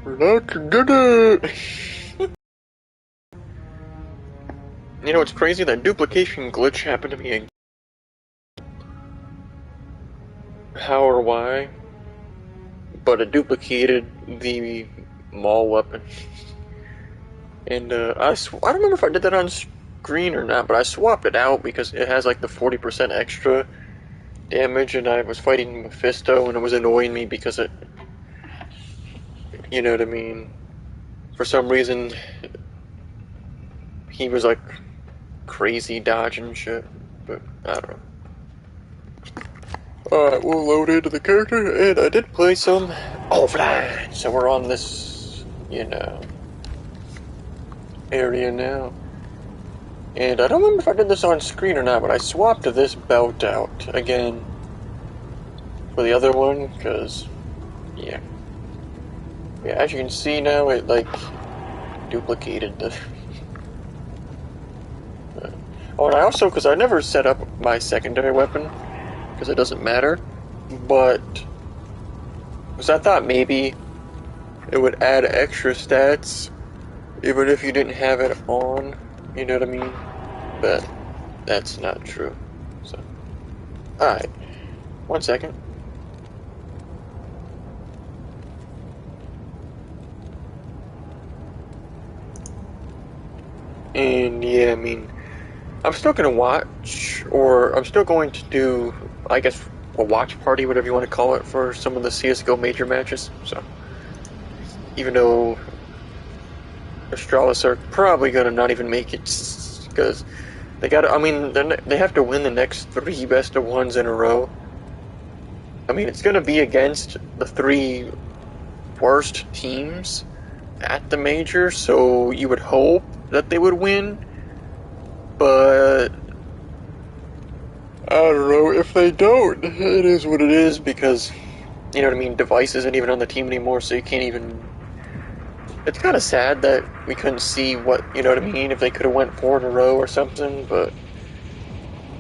Let's get it! You know, it's crazy, that duplication glitch happened to me again. How or why? But it duplicated the maul weapon. And I don't remember if I did that on screen or not, but I swapped it out because it has like the 40% extra damage, and I was fighting Mephisto, and it was annoying me because it, you know what I mean? For some reason, he was like crazy dodging shit, but I don't know. Alright, we'll load into the character, and I did play some offline, so we're on this, you know, area now. And I don't remember if I did this on screen or not, but I swapped this belt out again for the other one, because, yeah. Yeah, as you can see now, it, like, duplicated the... Oh, and I also, because I never set up my secondary weapon, because it doesn't matter, but... Because I thought maybe it would add extra stats, even if you didn't have it on, you know what I mean? But that's not true, so... Alright, 1 second. And yeah, I mean, I'm still going to watch, or I'm still going to do, I guess, a watch party, whatever you want to call it, for some of the CSGO major matches, so. Even though Astralis are probably going to not even make it, because they got to, I mean, they have to win the next 3 best of 1s in a row. I mean, it's going to be against the 3 worst teams at the major, so you would hope that they would win, but I don't know, if they don't, it is what it is, because, you know what I mean, Device isn't even on the team anymore, so you can't even, it's kind of sad that we couldn't see what, you know what I mean, if they could have went 4 in a row or something, but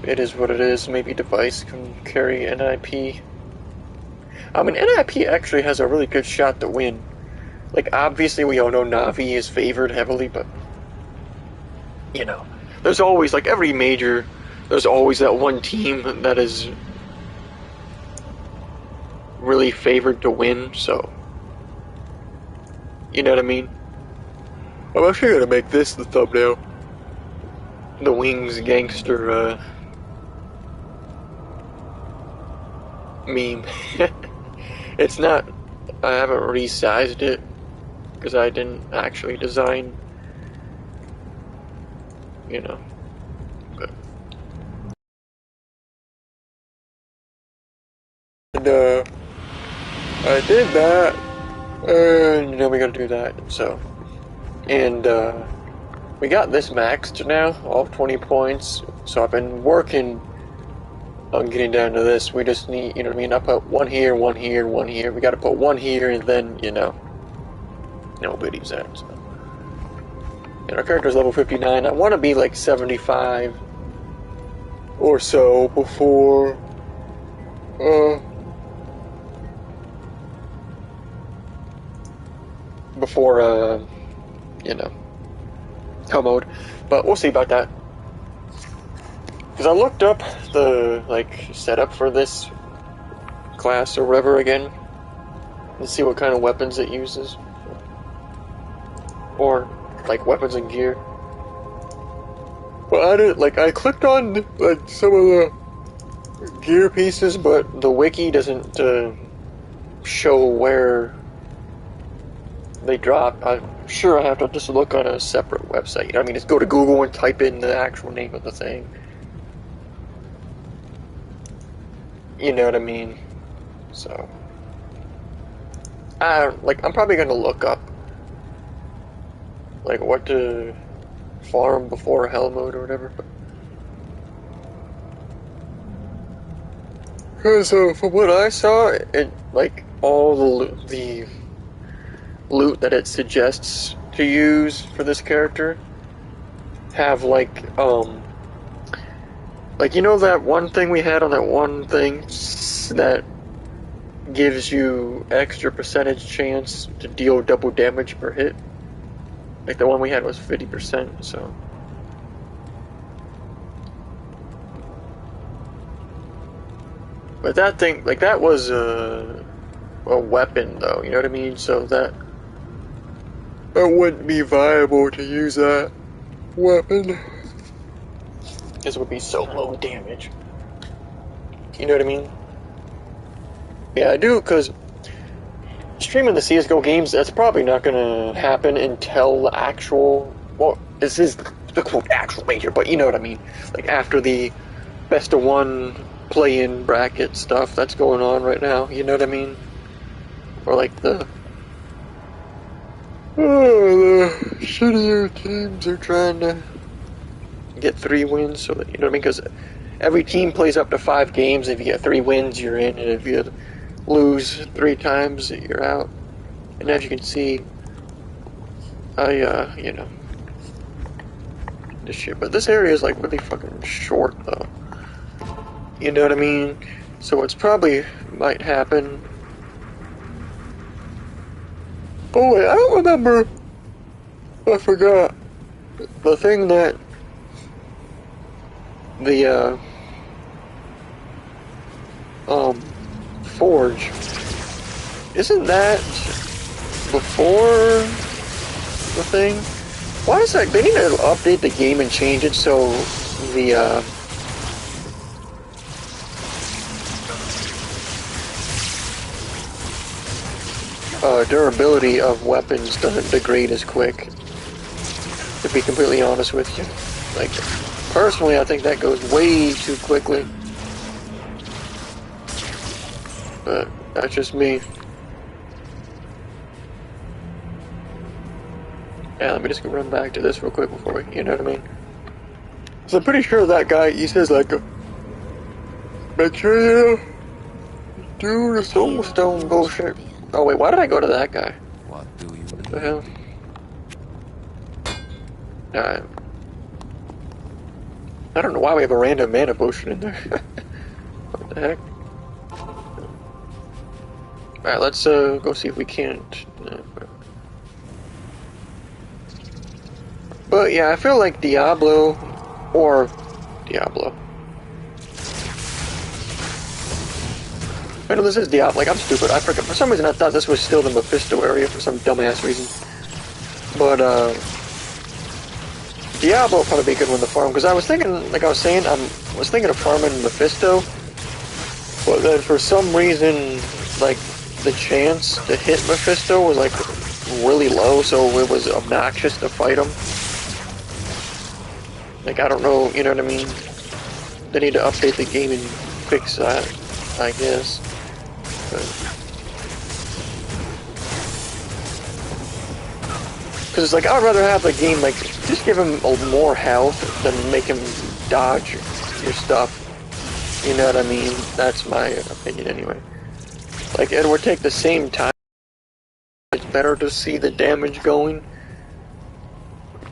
it is what it is. Maybe Device can carry NIP. I mean, NIP actually has a really good shot to win. Like, obviously we all know Na'Vi is favored heavily, but, you know, there's always, like, every major, there's always that one team that is really favored to win, so, you know what I mean? I'm actually gonna make this the thumbnail. The Wings gangster, meme. It's not, I haven't resized it, because I didn't actually design, you know, but. And, I did that, and, you know, we gotta do that, so. And, we got this maxed now, all 20 points, so I've been working on getting down to this. We just need, you know what I mean, I put 1 here, 1 here, 1 here, we gotta put 1 here, and then, you know, nobody's at, so. And our character's level 59, I want to be like 75 or so before, you know, hell mode, but we'll see about that. Because I looked up the, like, setup for this class or whatever again, and see what kind of weapons it uses. Or, like, weapons and gear. Well, I didn't, like, I clicked on, like, some of the gear pieces, but the wiki doesn't, show where they drop. I'm sure I have to just look on a separate website. You know what I mean? Just go to Google and type in the actual name of the thing. You know what I mean? So, I'm probably gonna look up, like, what to farm before hell mode or whatever. Because, from what I saw, it, like, all the loot that it suggests to use for this character have, like, you know that one thing we had on that one thing that gives you extra percentage chance to deal double damage per hit. Like the one we had was 50%, so. But that thing, like that was a weapon though, you know what I mean? So that it wouldn't be viable to use that weapon. Because it would be so low damage. You know what I mean? Yeah, I do, because streaming the CSGO games, that's probably not going to happen until the actual, well, this is the quote actual major, but you know what I mean. Like after the best of one play-in bracket stuff that's going on right now, you know what I mean? Or like the shittier teams are trying to get 3 wins, so that, you know what I mean? Because every team plays up to 5 games. If you get 3 wins, you're in, and if you lose 3 times, you're out. And as you can see, you know, this shit. But this area is like really fucking short, though. You know what I mean? So what's probably might happen. Oh wait, I don't remember. I forgot the thing that the Forge, isn't that before the thing? Why is that? They need to update the game and change it so the durability of weapons doesn't degrade as quick. To be completely honest with you, like personally, I think that goes way too quickly. But that's just me. Yeah, let me just go run back to this real quick before we, you know what I mean? So I'm pretty sure that guy, he says like, make sure you do the soulstone bullshit. Oh wait, why did I go to that guy? What do you What the hell? Alright. I don't know why we have a random mana potion in there. What the heck? Alright, let's go see if we can't. But yeah, I feel like Diablo or Diablo. I know this is Diablo. Like I'm stupid. I forgot. For some reason, I thought this was still the Mephisto area for some dumbass reason. But Diablo would probably be a good one to farm because I was thinking, like I was saying, I was thinking of farming Mephisto, but then for some reason, like the chance to hit Mephisto was like really low, so it was obnoxious to fight him. Like I don't know, you know what I mean? They need to update the game and fix that, I guess. Because it's like, I'd rather have the game, like, just give him more health than make him dodge your stuff. You know what I mean? That's my opinion anyway. Like, it would take the same time. It's better to see the damage going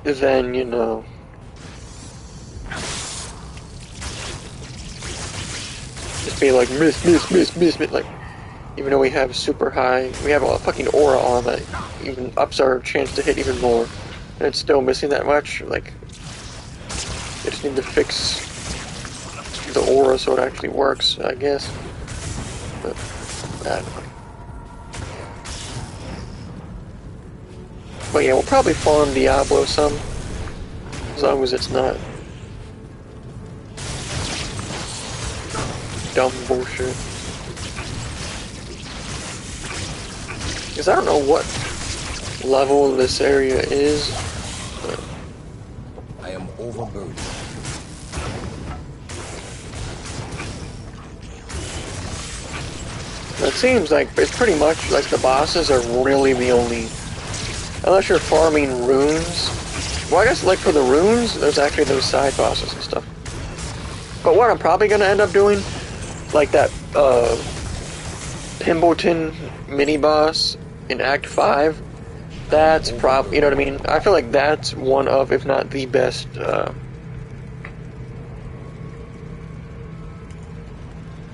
than, you know. Just be like, miss, like, even though we have super high, we have a fucking aura on that even ups our chance to hit even more, and it's still missing that much. Like, they just need to fix the aura so it actually works, I guess. But I don't know. But yeah, we'll probably farm Diablo some, as long as it's not dumb bullshit. Because I don't know what level this area is, but I am overburdened. it seems like it's pretty much like the bosses are really the only, unless you're farming runes. Well, I guess like for the runes, there's actually those side bosses and stuff. But what I'm probably gonna end up doing, like that Pimbleton mini boss in Act 5, that's probably, you know what I mean? I feel like that's one of, if not the best,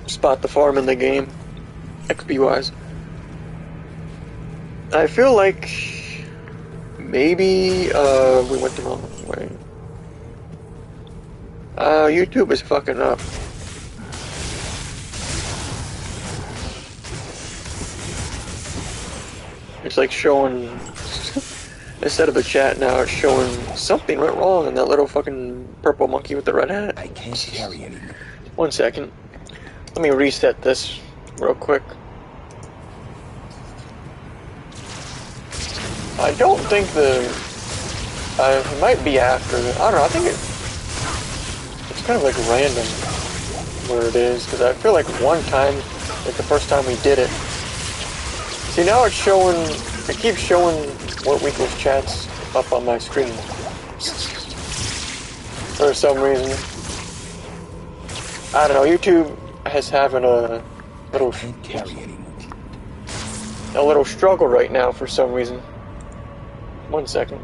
spot to farm in the game. XP wise. I feel like maybe we went the wrong way. YouTube is fucking up. It's like showing, instead of a chat now, it's showing something went wrong in that little fucking purple monkey with the red hat. I can't carry anymore. 1 second. Let me reset this real quick. I don't think it might be after, I don't know, I think it's kind of like random where it is, because I feel like one time, like the first time we did it, see now it's showing, it keeps showing what weekly's chats up on my screen. For some reason. I don't know, YouTube has having a little struggle right now for some reason. 1 second.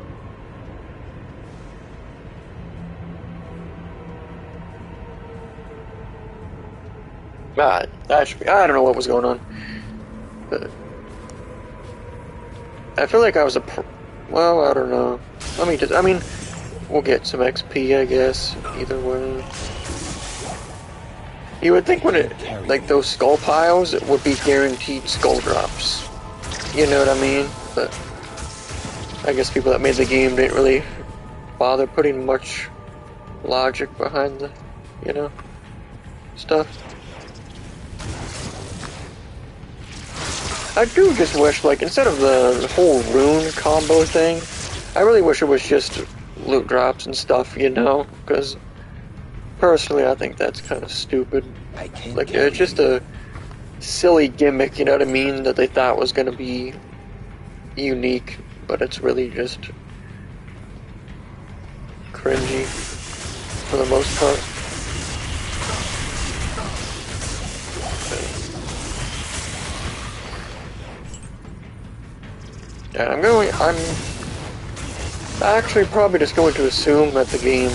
That should be, I don't know what was going on. But I feel like I was well, I don't know. Let me just, I mean, we'll get some XP, I guess, either way. You would think when it, like those skull piles, it would be guaranteed skull drops. You know what I mean? But I guess people that made the game didn't really bother putting much logic behind the, you know, stuff. I do just wish, like, instead of the whole rune combo thing, I really wish it was just loot drops and stuff, you know? Because, personally, I think that's kind of stupid. Like, it's just a silly gimmick, you know what I mean? That they thought was going to be unique, but it's really just cringy for the most part. And I'm actually probably just going to assume that the game,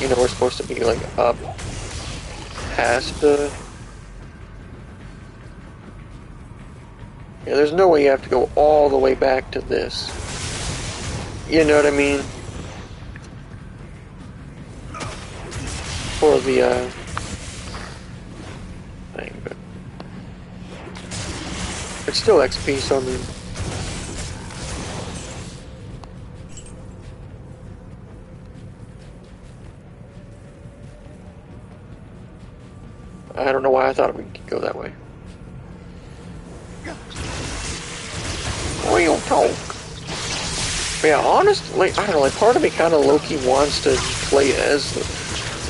you know, we're supposed to be like up past the, yeah, there's no way you have to go all the way back to this. You know what I mean? For the thing, but it's still XP, so I mean, I don't know why I thought we could go that way. Real talk. But yeah, honestly, I don't know, like part of me kind of low-key wants to play as,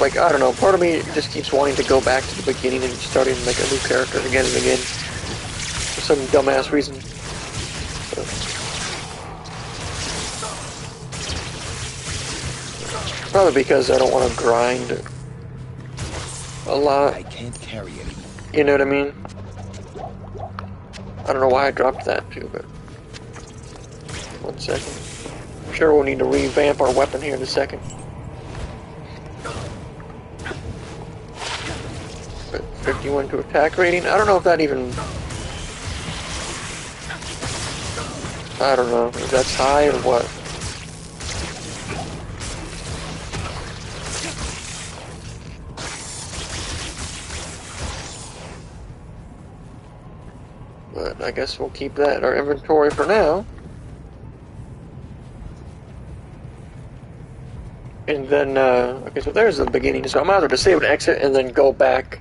like, I don't know, part of me just keeps wanting to go back to the beginning and starting like a new character again and again. For some dumbass reason. So. Probably because I don't want to grind a lot. I can't carry anymore. You know what I mean? I don't know why I dropped that too, but 1 second. I'm sure we'll need to revamp our weapon here in a second. But 51 to attack rating. I don't know if that even, I don't know if that's high or what. But I guess we'll keep that in our inventory for now. And then, okay, so there's the beginning. So I'm either to save and exit and then go back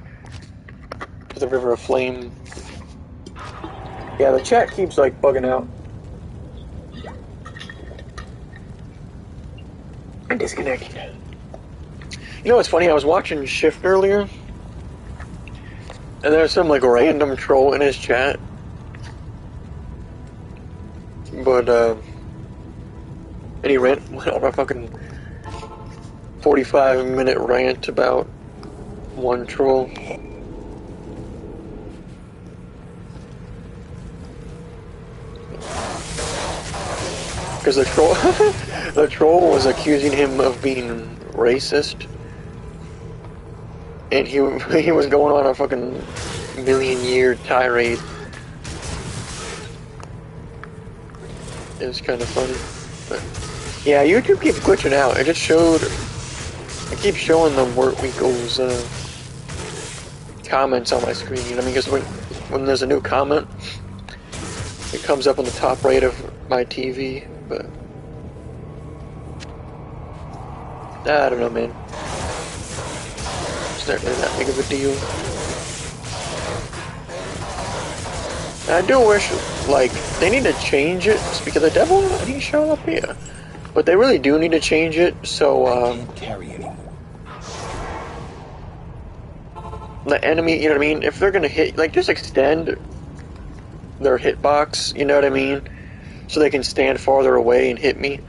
to the River of Flame. Yeah, the chat keeps, like, bugging out. And disconnecting. You know what's funny? I was watching Shift earlier. And there's some, like, random troll in his chat. But, and he went on a fucking 45-minute rant about one troll. Because the troll was accusing him of being racist. And he was going on a fucking million-year tirade. It was kind of funny, but yeah, YouTube keeps glitching out. It just showed. I keep showing them Work Weekle's comments on my screen. You know what I mean? Because when there's a new comment, it comes up on the top right of my TV. But I don't know, man. It's not really that big of a deal. And I do wish, like, they need to change it, because the devil, did he show up here? But they really do need to change it, so, Can't carry anymore. the enemy, you know what I mean? If they're gonna hit, like, just extend their hitbox, you know what I mean? So they can stand farther away and hit me.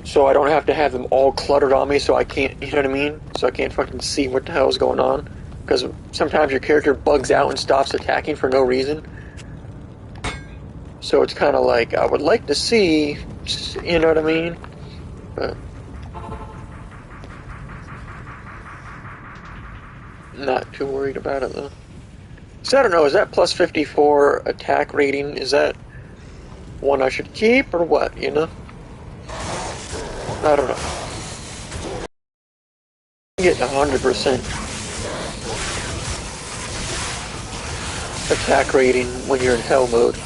So I don't have to have them all cluttered on me, so I can't, you know what I mean? So I can't fucking see what the hell's going on. Because sometimes your character bugs out and stops attacking for no reason. So it's kind of like, I would like to see, you know what I mean? But not too worried about it, though. So I don't know, is that plus 54 attack rating? Is that one I should keep, or what, you know? I don't know. I'm getting 100% attack rating when you're in hell mode.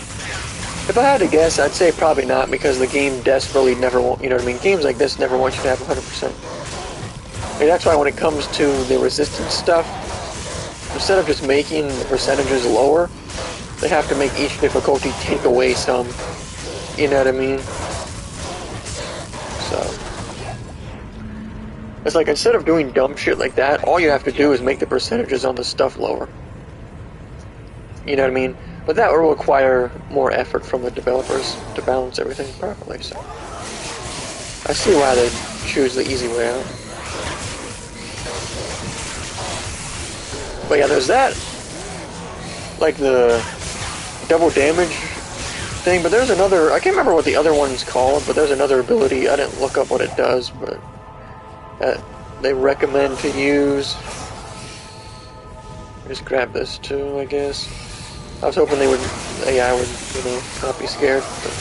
If I had to guess, I'd say probably not, because the game desperately never want, you know what I mean? Games like this never want you to have 100%. I mean, that's why when it comes to the resistance stuff, instead of just making the percentages lower, they have to make each difficulty take away some, you know what I mean? So it's like, instead of doing dumb shit like that, all you have to do is make the percentages on the stuff lower. You know what I mean? But that will require more effort from the developers to balance everything properly, so I see why they choose the easy way out. But yeah, there's that, like the double damage thing, but there's another, I can't remember what the other one's called, but there's another ability, I didn't look up what it does, but they recommend to use. Just grab this too, I guess. I was hoping AI would, you know, not be scared, but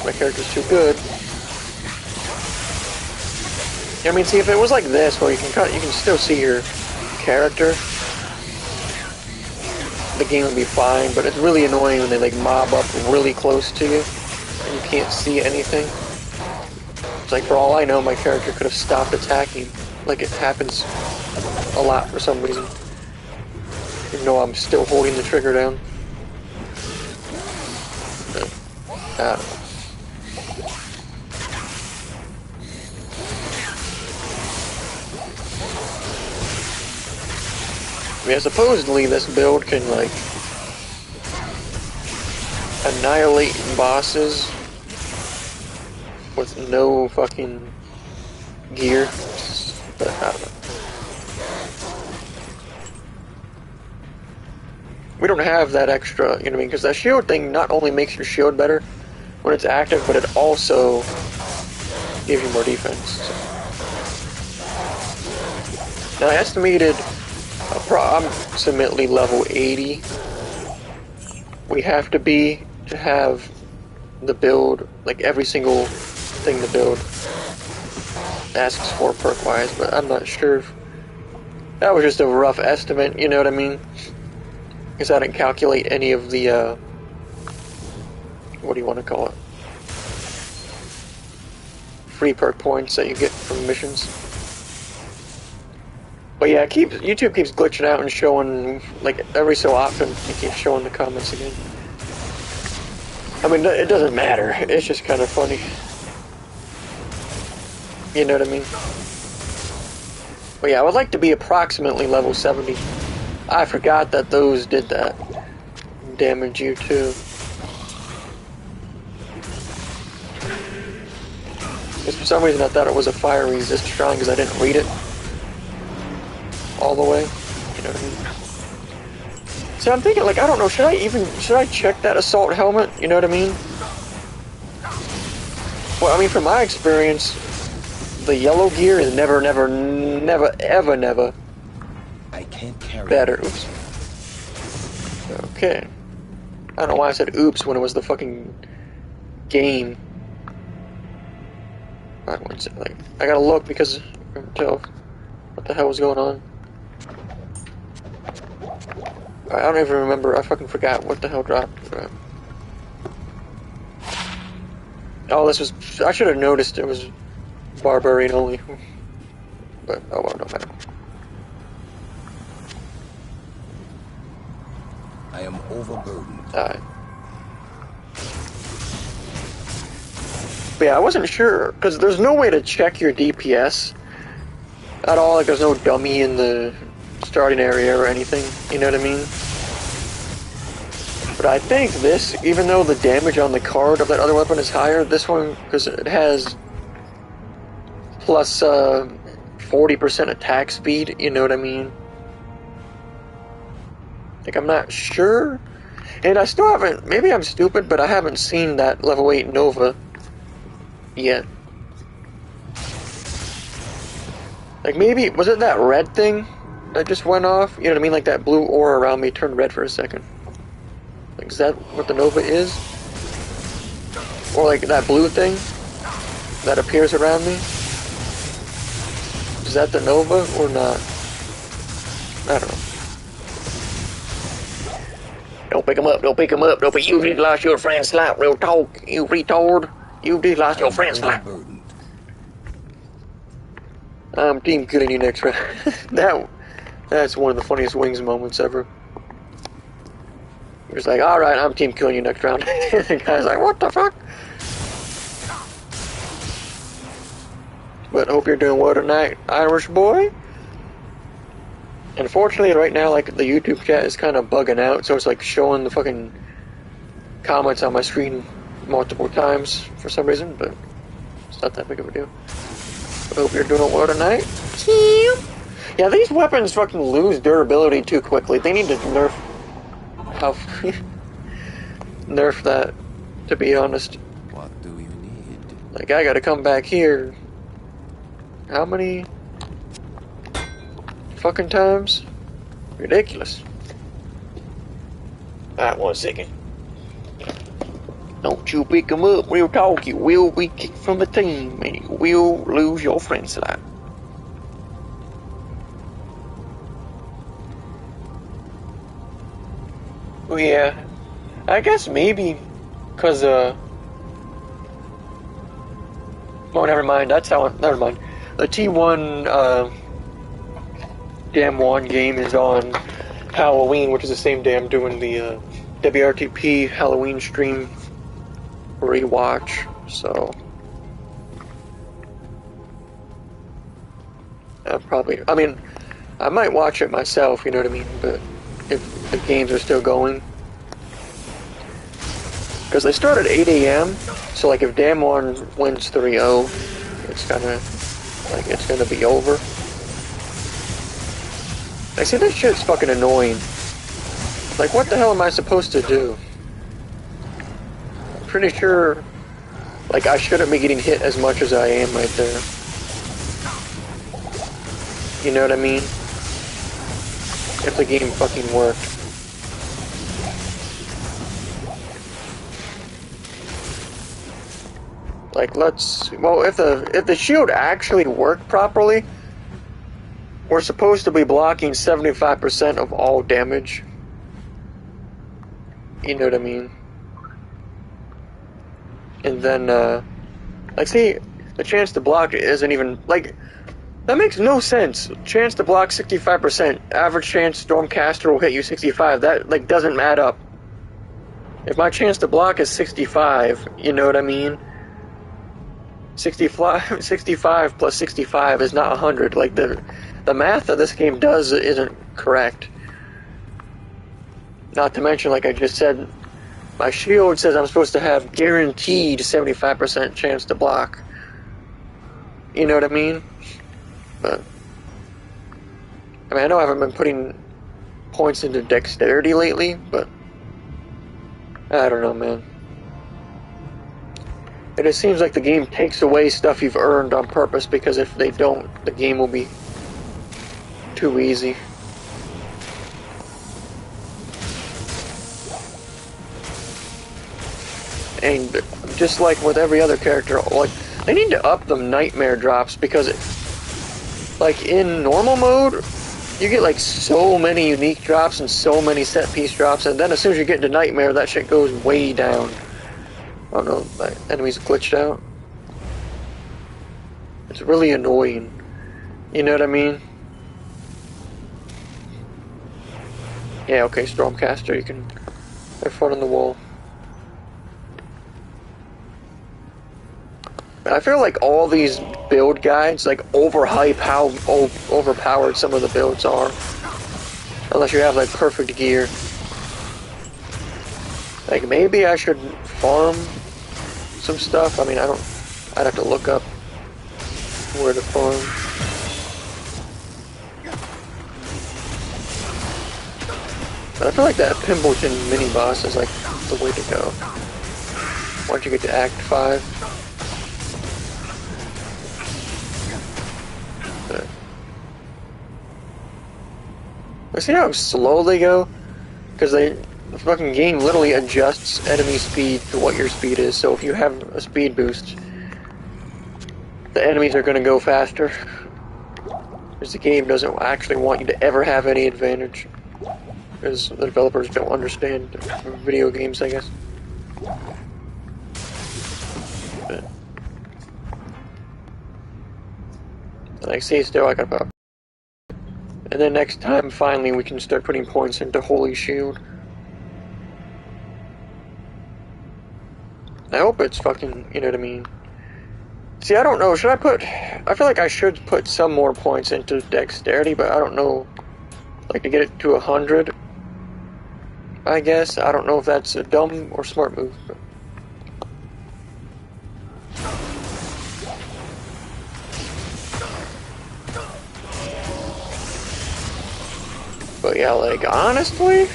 my character's too good. I mean, see, if it was like this, where you can still see your character, the game would be fine, but it's really annoying when they, like, mob up really close to you, and you can't see anything. It's like, for all I know, my character could have stopped attacking. Like, it happens a lot for some reason. Even though I'm still holding the trigger down. I don't know. Yeah, supposedly this build can, like, annihilate bosses with no fucking gear, but I don't know. We don't have that extra, you know what I mean? Because that shield thing not only makes your shield better when it's active, but it also gives you more defense. So. Now, I estimated approximately level 80 we have to be to have the build, like every single thing the build asks for perk-wise, but I'm not sure if that was just a rough estimate, you know what I mean? Because I didn't calculate any of the, what do you want to call it? Free perk points that you get from missions. But yeah, YouTube keeps glitching out and showing, like, every so often, it keeps showing the comments again. I mean, it doesn't matter, it's just kind of funny. You know what I mean? But yeah, I would like to be approximately level 70. I forgot that those did that. Damage you too. Because for some reason I thought it was a fire resist shrine because I didn't read it all the way. You know what I mean? So I'm thinking, like, I don't know, should I check that assault helmet? You know what I mean? Well, I mean, from my experience, the yellow gear is never, ever can't carry better. it. Oops. Okay. I don't know why I said oops when it was the fucking game. Like, I gotta look because I can't tell what the hell was going on. I don't even remember. I fucking forgot what the hell dropped. Oh, this was. I should have noticed it was Barbarian only. But, oh well, no matter. I am overburdened. Alright. But yeah, I wasn't sure, because there's no way to check your DPS at all. Like, there's no dummy in the starting area or anything, you know what I mean? But I think this, even though the damage on the card of that other weapon is higher, this one, because it has plus 40% attack speed, you know what I mean? Like, I'm not sure. And I still haven't, maybe I'm stupid, but I haven't seen that level 8 Nova yet. Like, maybe, was it that red thing that just went off? You know what I mean? Like, that blue aura around me turned red for a second. Like, is that what the Nova is? Or, like, that blue thing that appears around me? Is that the Nova or not? I don't know. Don't pick him up, don't pick him up, don't pick you just lost your friend slap, real talk, you retard. You just lost your friend slap. I'm team killing you next round. That's one of the funniest Wings moments ever. He was like, alright, I'm team killing you next round. The guy's like, what the fuck? But hope you're doing well tonight, Irish boy. Unfortunately, right now, like, the YouTube chat is kind of bugging out, so it's like showing the fucking comments on my screen multiple times for some reason, but it's not that big of a deal. I hope you're doing well tonight. Yeah, these weapons fucking lose durability too quickly. They need to nerf nerf that, to be honest. What do you need? Like, I gotta come back here. How many fucking times? Ridiculous. Alright, 1 second. Don't you pick him up, real talk, you will be kicked from the team and you will lose your friend slot. Well, yeah, I guess maybe, cause, oh, never mind, that's how, never mind. The T1, damn one game is on Halloween, which is the same day I'm doing the, WRTP Halloween stream rewatch, so I mean, I might watch it myself, you know what I mean, but if the games are still going, because they start at 8 a.m., so like if Dam 1 wins 3-0, it's gonna be over. I see this shit's fucking annoying. Like, what the hell am I supposed to do? Pretty sure, like, I shouldn't be getting hit as much as I am right there. You know what I mean? If the game fucking worked. Like, well, if the shield actually worked properly, we're supposed to be blocking 75% of all damage. You know what I mean? And then, like, see, the chance to block isn't even, like, that makes no sense. Chance to block 65%, average chance Stormcaster will hit you 65, that, like, doesn't add up. If my chance to block is 65, you know what I mean? 65 plus 65 is not 100, like, the math that this game does isn't correct. Not to mention, like I just said, my shield says I'm supposed to have guaranteed 75% chance to block. You know what I mean? But, I mean, I know I haven't been putting points into dexterity lately, but I don't know, man. It just seems like the game takes away stuff you've earned on purpose, because if they don't, the game will be too easy. And just like with every other character, like they need to up the nightmare drops because like in normal mode, you get like so many unique drops and so many set piece drops, and then as soon as you get into nightmare, that shit goes way down. Oh no, my enemies glitched out. It's really annoying. You know what I mean? Yeah, okay, Stormcaster, you can have fun on the wall. I feel like all these build guides like overhype how overpowered some of the builds are. Unless you have like perfect gear. Like maybe I should farm some stuff. I mean, I'd have to look up where to farm. But I feel like that Pimbleton mini boss is like the way to go. Once you get to Act 5. See how slow they go? Because the fucking game literally adjusts enemy speed to what your speed is. So if you have a speed boost, the enemies are going to go faster. Because the game doesn't actually want you to ever have any advantage. Because the developers don't understand video games, I guess. But, like, see, still I got about. And then next time, finally, we can start putting points into Holy Shield. I hope it's fucking, you know what I mean? See, I don't know, should I put... I feel like I should put some more points into Dexterity, but I don't know... Like, to get it to 100, I guess. I don't know if that's a dumb or smart move. But yeah, like, honestly,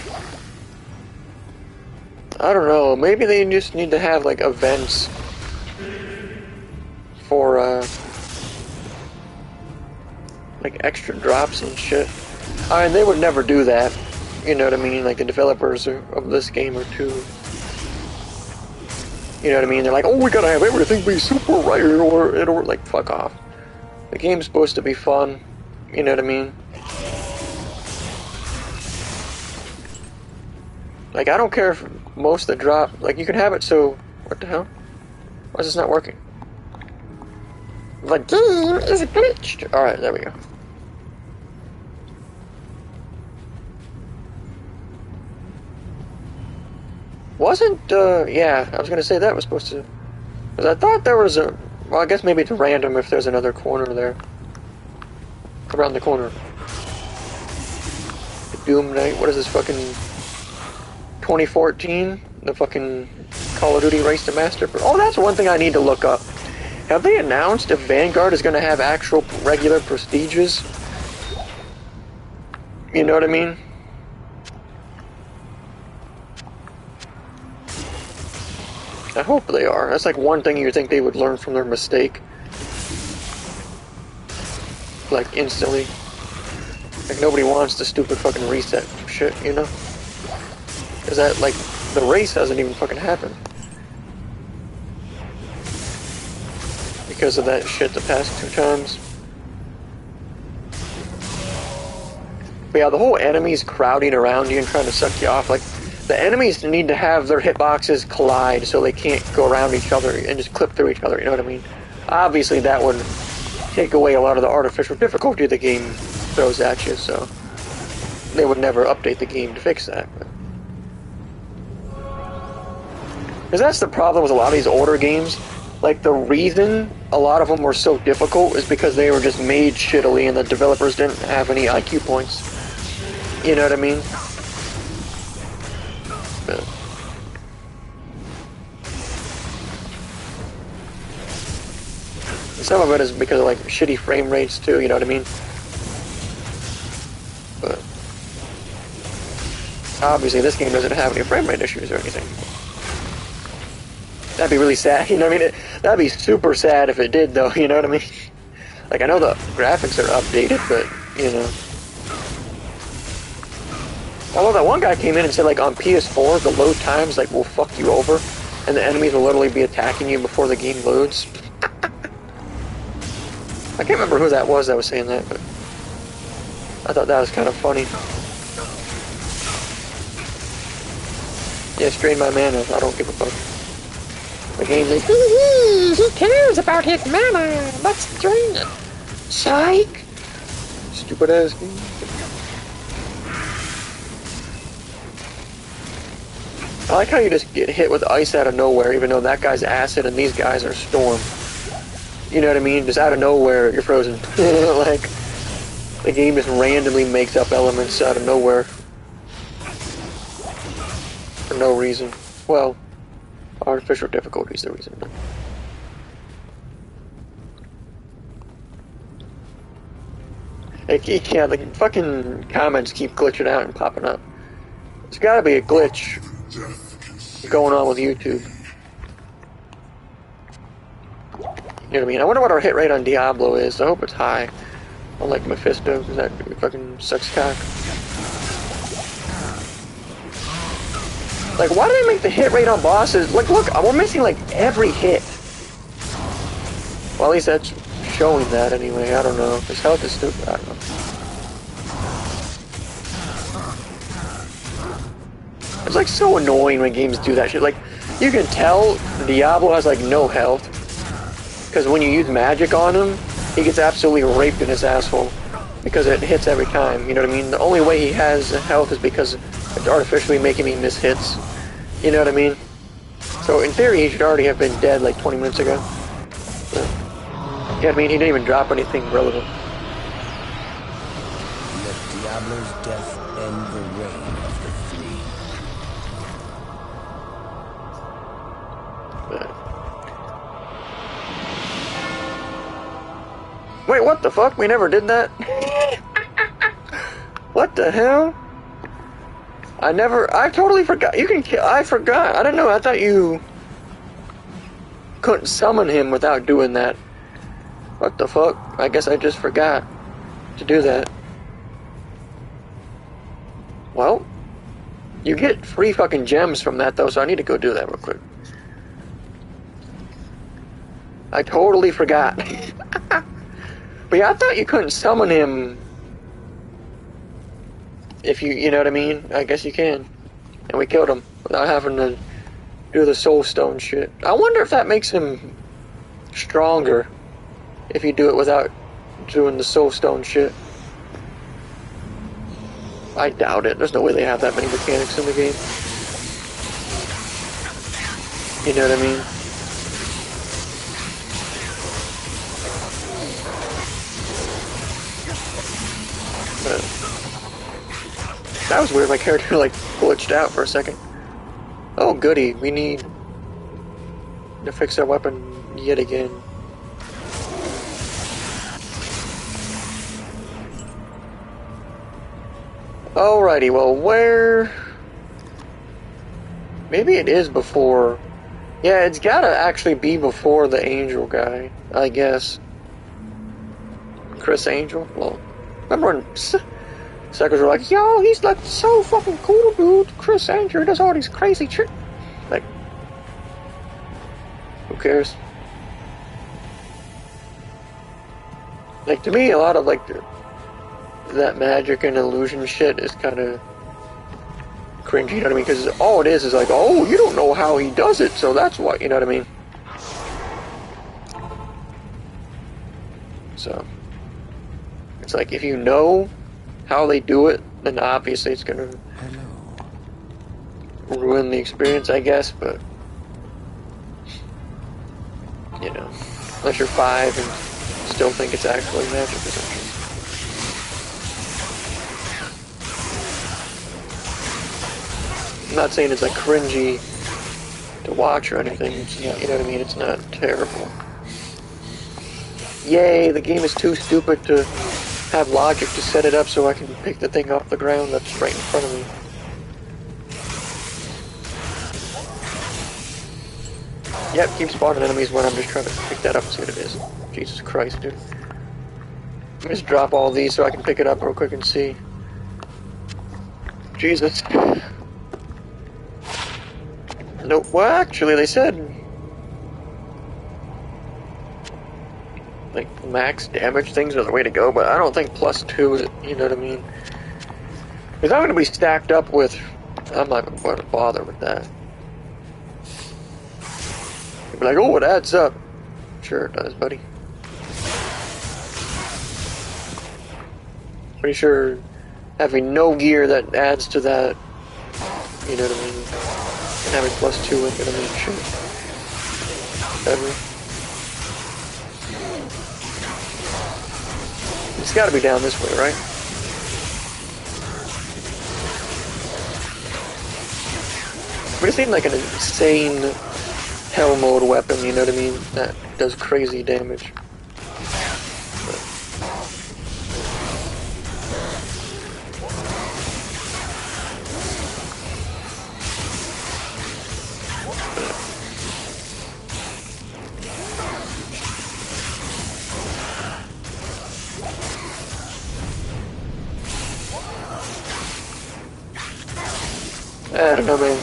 I don't know, maybe they just need to have, like, events for, like, extra drops and shit. I mean, they would never do that, you know what I mean? Like, the developers of this game are too, you know what I mean? They're like, oh, we gotta have everything be super rare or it'll, like, fuck off. The game's supposed to be fun, you know what I mean? Like, I don't care if most of the drop... Like, you can have it so... What the hell? Why is this not working? The game is glitched! Alright, there we go. Wasn't, yeah, I was gonna say that was supposed to... Because I thought there was a... Well, I guess maybe it's random if there's another corner there. Around the corner. The Doom Knight, what is this fucking... 2014, the fucking Call of Duty Race to Master. Oh, that's one thing I need to look up. Have they announced if Vanguard is going to have actual regular prestiges? You know what I mean? I hope they are. That's like one thing you think they would learn from their mistake. Like, instantly. Like, nobody wants the stupid fucking reset shit, you know? Because that, like, the race hasn't even fucking happened. Because of that shit the past 2 times. But yeah, the whole enemies crowding around you and trying to suck you off, like, the enemies need to have their hitboxes collide so they can't go around each other and just clip through each other, you know what I mean? Obviously that would take away a lot of the artificial difficulty the game throws at you, so they would never update the game to fix that. Because that's the problem with a lot of these older games. Like, the reason a lot of them were so difficult is because they were just made shittily and the developers didn't have any IQ points. You know what I mean? But some of it is because of, like, shitty frame rates, too, you know what I mean? But obviously this game doesn't have any frame rate issues or anything. That'd be really sad, you know what I mean? That'd be super sad if it did, though, you know what I mean? Like, I know the graphics are updated, but, you know. Although that one guy came in and said, like, on PS4, the load times, like, will fuck you over. and the enemies will literally be attacking you before the game loads. I can't remember who that was saying that, but I thought that was kind of funny. Yeah, strain my mana. I don't give a fuck. The game's like, who cares about his mana? Let's drain it. Psych! Stupid ass game. I like how you just get hit with ice out of nowhere, even though that guy's acid and these guys are storm. You know what I mean? Just out of nowhere, you're frozen. Like, the game just randomly makes up elements out of nowhere. For no reason. Well, artificial difficulty is the reason. Yeah, the fucking comments keep glitching out and popping up. There's gotta be a glitch going on with YouTube. You know what I mean? I wonder what our hit rate on Diablo is. I hope it's high. Unlike Mephisto, because that fucking sucks cock. Like, why do they make the hit rate on bosses? Like, look, we're missing, like, every hit. Well, at least that's showing that anyway. I don't know. His health is stupid. I don't know. It's, like, so annoying when games do that shit. Like, you can tell Diablo has, like, no health. Because when you use magic on him, he gets absolutely raped in his asshole. Because it hits every time, you know what I mean? The only way he has health is because it's artificially making me miss hits. You know what I mean? So in theory, he should already have been dead like 20 minutes ago. But, yeah, I mean, he didn't even drop anything relevant. Let Diablo's death end the reign of the three. Wait, what the fuck? We never did that? What the hell? I totally forgot. You can kill, I forgot. I don't know, I thought you couldn't summon him without doing that. What the fuck? I guess I just forgot to do that. Well, you get free fucking gems from that though, so I need to go do that real quick. I totally forgot. But yeah, I thought you couldn't summon him if you know what I mean? I guess you can. And we killed him without having to do the soul stone shit. I wonder if that makes him stronger if you do it without doing the soul stone shit. I doubt it. There's no way they have that many mechanics in the game. You know what I mean? But that was weird, my character like glitched out for a second. Oh goody, we need to fix our weapon yet again. Alrighty, well where... Maybe it is before... Yeah, it's gotta actually be before the angel guy, I guess. Chris Angel? Well, remember when... Suckers were like, yo, he's like so fucking cool, dude. Chris Angel does all these crazy tricks. Like, who cares? Like, to me, a lot of, like, that magic and illusion shit is kind of cringy, you know what I mean? Because all it is like, oh, you don't know how he does it, so that's why, you know what I mean? So, it's like, if you know how they do it, then obviously it's gonna ruin the experience, I guess, but you know, unless you're 5 and still think it's actually magic or something. I'm not saying it's like cringy to watch or anything, it's not, you know what I mean, it's not terrible. Yay, the game is too stupid to have logic to set it up so I can pick the thing off the ground that's right in front of me. Yep, keep spawning enemies when I'm just trying to pick that up and see what it is. Jesus Christ, dude. Let me just drop all these so I can pick it up real quick and see. Jesus. No, well, actually, they said like max damage things are the way to go, but I don't think +2 is, you know what I mean? Because I'm gonna be stacked up with. I'm not going to bother with that. You'll be like, oh, it adds up. Sure it does, buddy. Pretty sure having no gear that adds to that, you know what I mean? And having +2 ain't gonna mean shit. Ever. It's gotta be down this way, right? We just need like an insane hell mode weapon, you know what I mean? That does crazy damage. I don't know, man.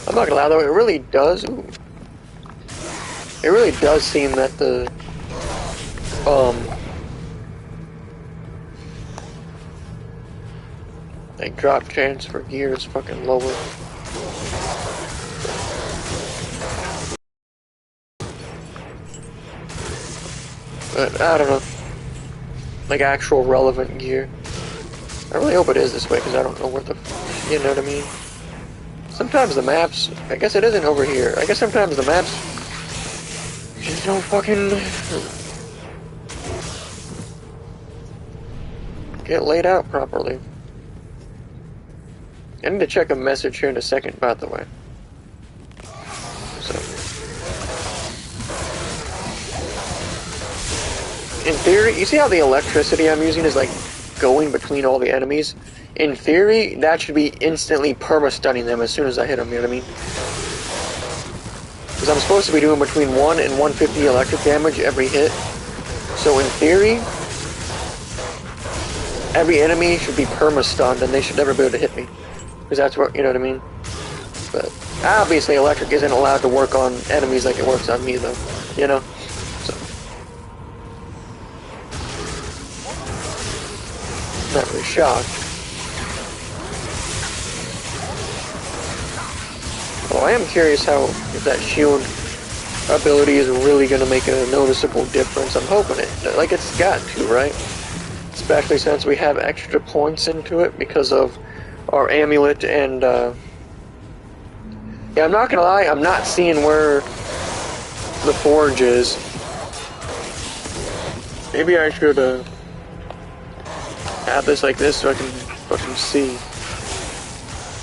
I'm not gonna lie though, it really does. Ooh, it really does seem that the like drop chance for gear is fucking lower. But I don't know. Like actual relevant gear. I really hope it is this way because I don't know where the, you know what I mean? Sometimes the maps, I guess it isn't over here. I guess sometimes the maps just don't fucking get laid out properly. I need to check a message here in a second, by the way. So, in theory, you see how the electricity I'm using is like going between all the enemies? In theory, that should be instantly perma-stunning them as soon as I hit them, you know what I mean? Because I'm supposed to be doing between 1 and 150 electric damage every hit. So in theory, every enemy should be perma-stunned and they should never be able to hit me. Because that's what, you know what I mean? But obviously electric isn't allowed to work on enemies like it works on me though, you know? So, not really shocked. Oh, I am curious how, if that shield ability is really going to make a noticeable difference. I'm hoping it, like it's got to, right? Especially since we have extra points into it because of our amulet and, yeah, I'm not going to lie, I'm not seeing where the forge is. Maybe I should, have this like this so I can fucking see.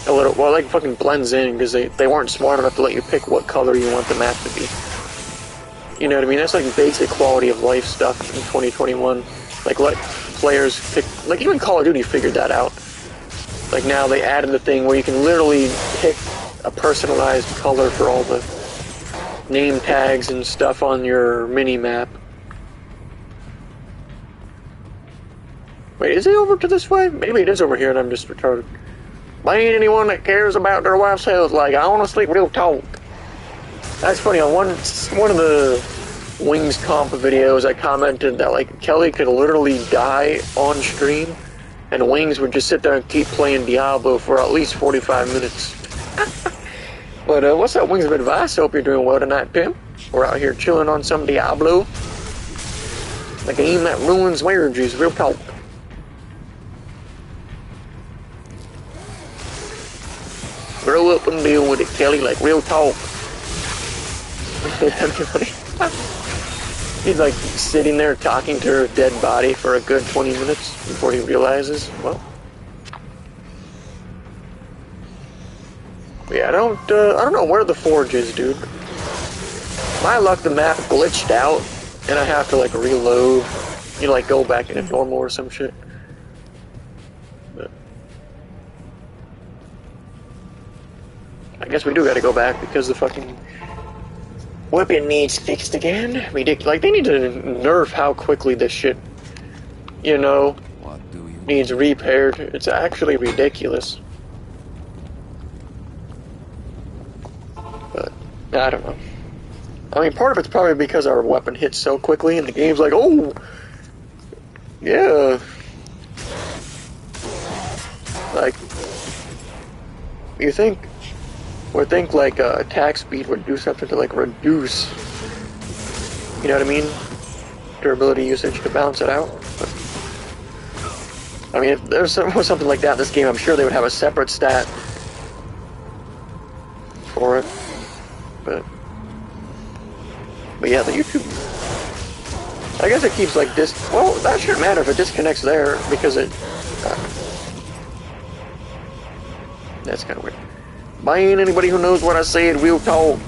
A little, well, like fucking blends in because they weren't smart enough to let you pick what color you want the map to be. You know what I mean? That's like basic quality of life stuff in 2021. Like let players pick, like even Call of Duty figured that out. Like now they added the thing where you can literally pick a personalized color for all the name tags and stuff on your mini map. Wait, is it over to this way? Maybe it is over here and I'm just retarded. But ain't anyone that cares about their wife's health like, I honestly real talk. That's funny, on one of the Wings comp videos I commented that like Kelly could literally die on stream and Wings would just sit there and keep playing Diablo for at least 45 minutes. But what's that Wings of advice? Hope you're doing well tonight, Pim. We're out here chilling on some Diablo. The game that ruins marriages, real talk. Grow up and deal with it, Kelly, like real talk. He's like sitting there talking to her dead body for a good 20 minutes before he realizes, well. Yeah, I don't know where the forge is, dude. My luck, the map glitched out, and I have to like reload. You know, like go back into normal or some shit. I guess we do gotta go back because the fucking weapon needs fixed again. Ridiculous. Like, they need to nerf how quickly this shit, you know, needs repaired. It's actually ridiculous. But, I don't know. I mean, part of it's probably because our weapon hits so quickly and the game's like, oh! Yeah. Like, you would think like attack speed would do something to like reduce, you know what I mean? Durability usage to balance it out. But, I mean, if there's something like that in this game, I'm sure they would have a separate stat for it. But yeah, the YouTube, I guess it keeps like well, that shouldn't matter if it disconnects there because it, that's kind of weird. Man, anybody who knows what I said will talk.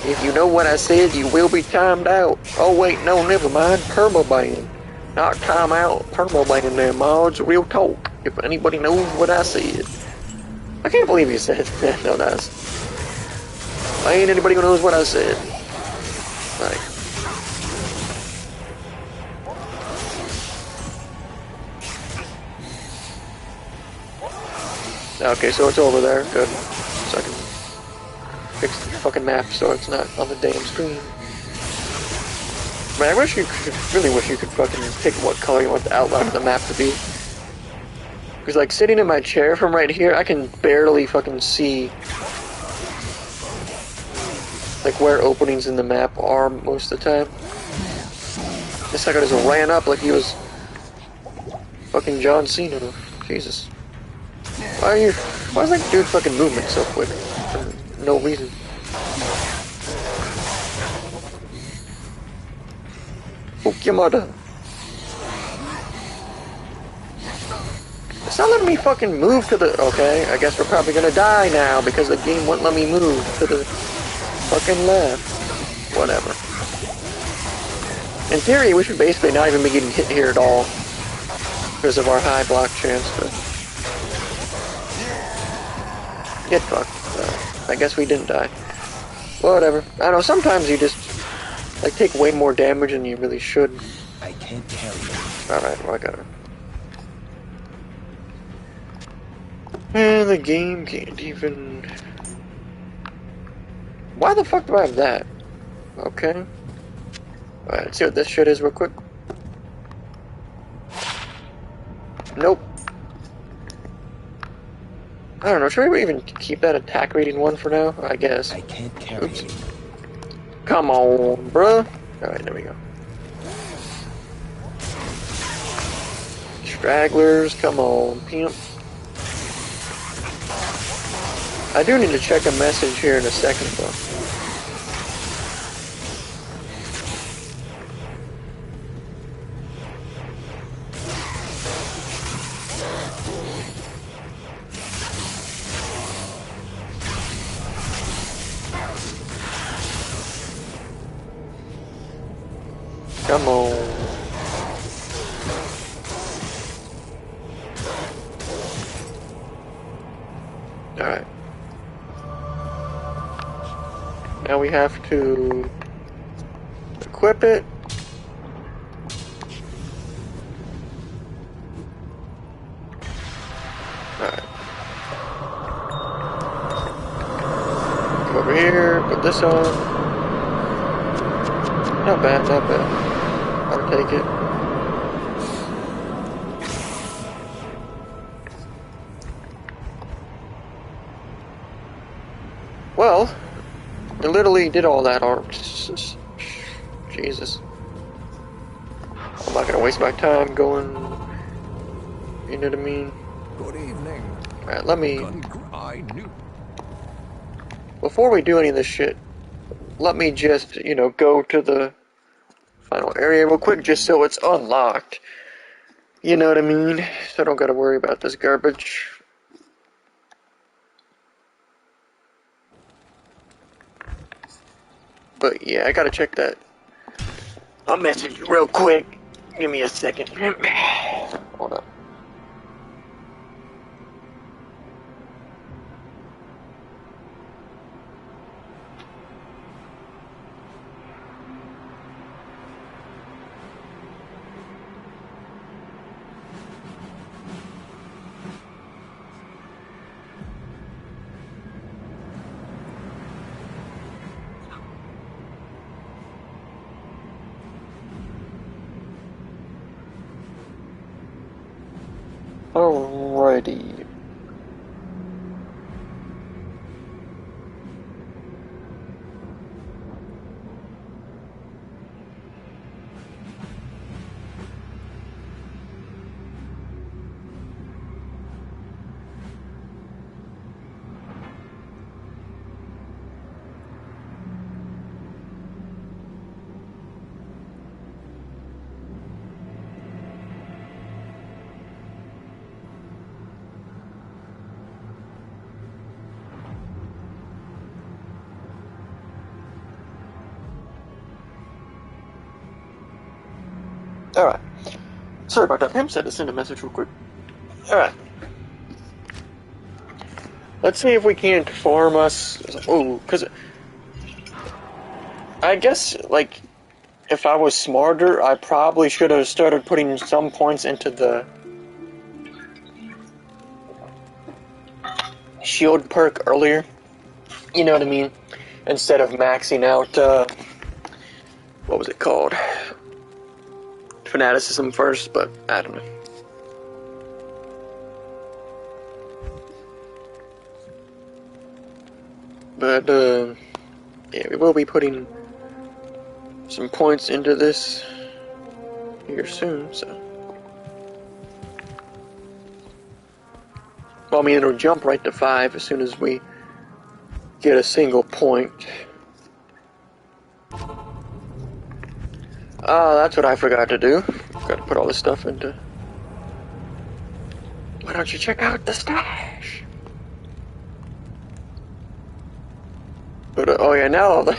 If you know what I said, you will be timed out. Oh wait, no, never mind. Permaban. Not time out. Permaban there, mods. Real talk. If anybody knows what I said. I can't believe you said that. No, that's... Ain't anybody who knows what I said. Like... Okay, so it's over there. Good. So I can fix the fucking map so it's not on the damn screen. Man, really wish you could fucking pick what color you want the outline of the map to be. Because, like, sitting in my chair from right here, I can barely fucking see, like, where openings in the map are most of the time. This sucker just ran up like he was fucking John Cena. Jesus. Why is that dude fucking moving so quick? For no reason. Fuck your mother. It's not letting me fucking move to the... Okay, I guess we're probably gonna die now because the game won't let me move to the fucking left. Whatever. In theory, we should basically not even be getting hit here at all because of our high block chance, but... Get fucked. I guess we didn't die. Whatever. I don't know, sometimes you just, like, take way more damage than you really should. I can't carry it. Alright, well, I got her. And the game can't even... Why the fuck do I have that? Okay. Alright, let's see what this shit is real quick. Nope. I don't know, should we even keep that attack rating 1 for now? I guess. I can't carry it. Come on, bruh. Alright, there we go. Stragglers, come on, pimp. I do need to check a message here in a second, though. Come on. Alright. Now we have to equip it. Alright. Come over here, put this on. Not bad, not bad. I'll take it. Well, I literally did all that art. Jesus. I'm not gonna waste my time going, you know what I mean? Good evening. Alright, let me... Before we do any of this shit, let me just, you know, go to the final area real quick just so it's unlocked. You know what I mean? So I don't gotta worry about this garbage. But yeah, I gotta check that. I'll message you real quick. Give me a second. Hold up. Alrighty. Alright. Sorry about that. Pam said to send a message real quick. Alright. Let's see if we can't farm us. Oh, because I guess, like, if I was smarter, I probably should have started putting some points into the shield perk earlier. You know what I mean? Instead of maxing out, what was it called? Fanaticism first, but I don't know. But, yeah, we will be putting some points into this here soon, so. Well, I mean, it'll jump right to 5 as soon as we get a single point. That's what I forgot to do. Got to put all this stuff into... Why don't you check out the stash? But, oh yeah, now all the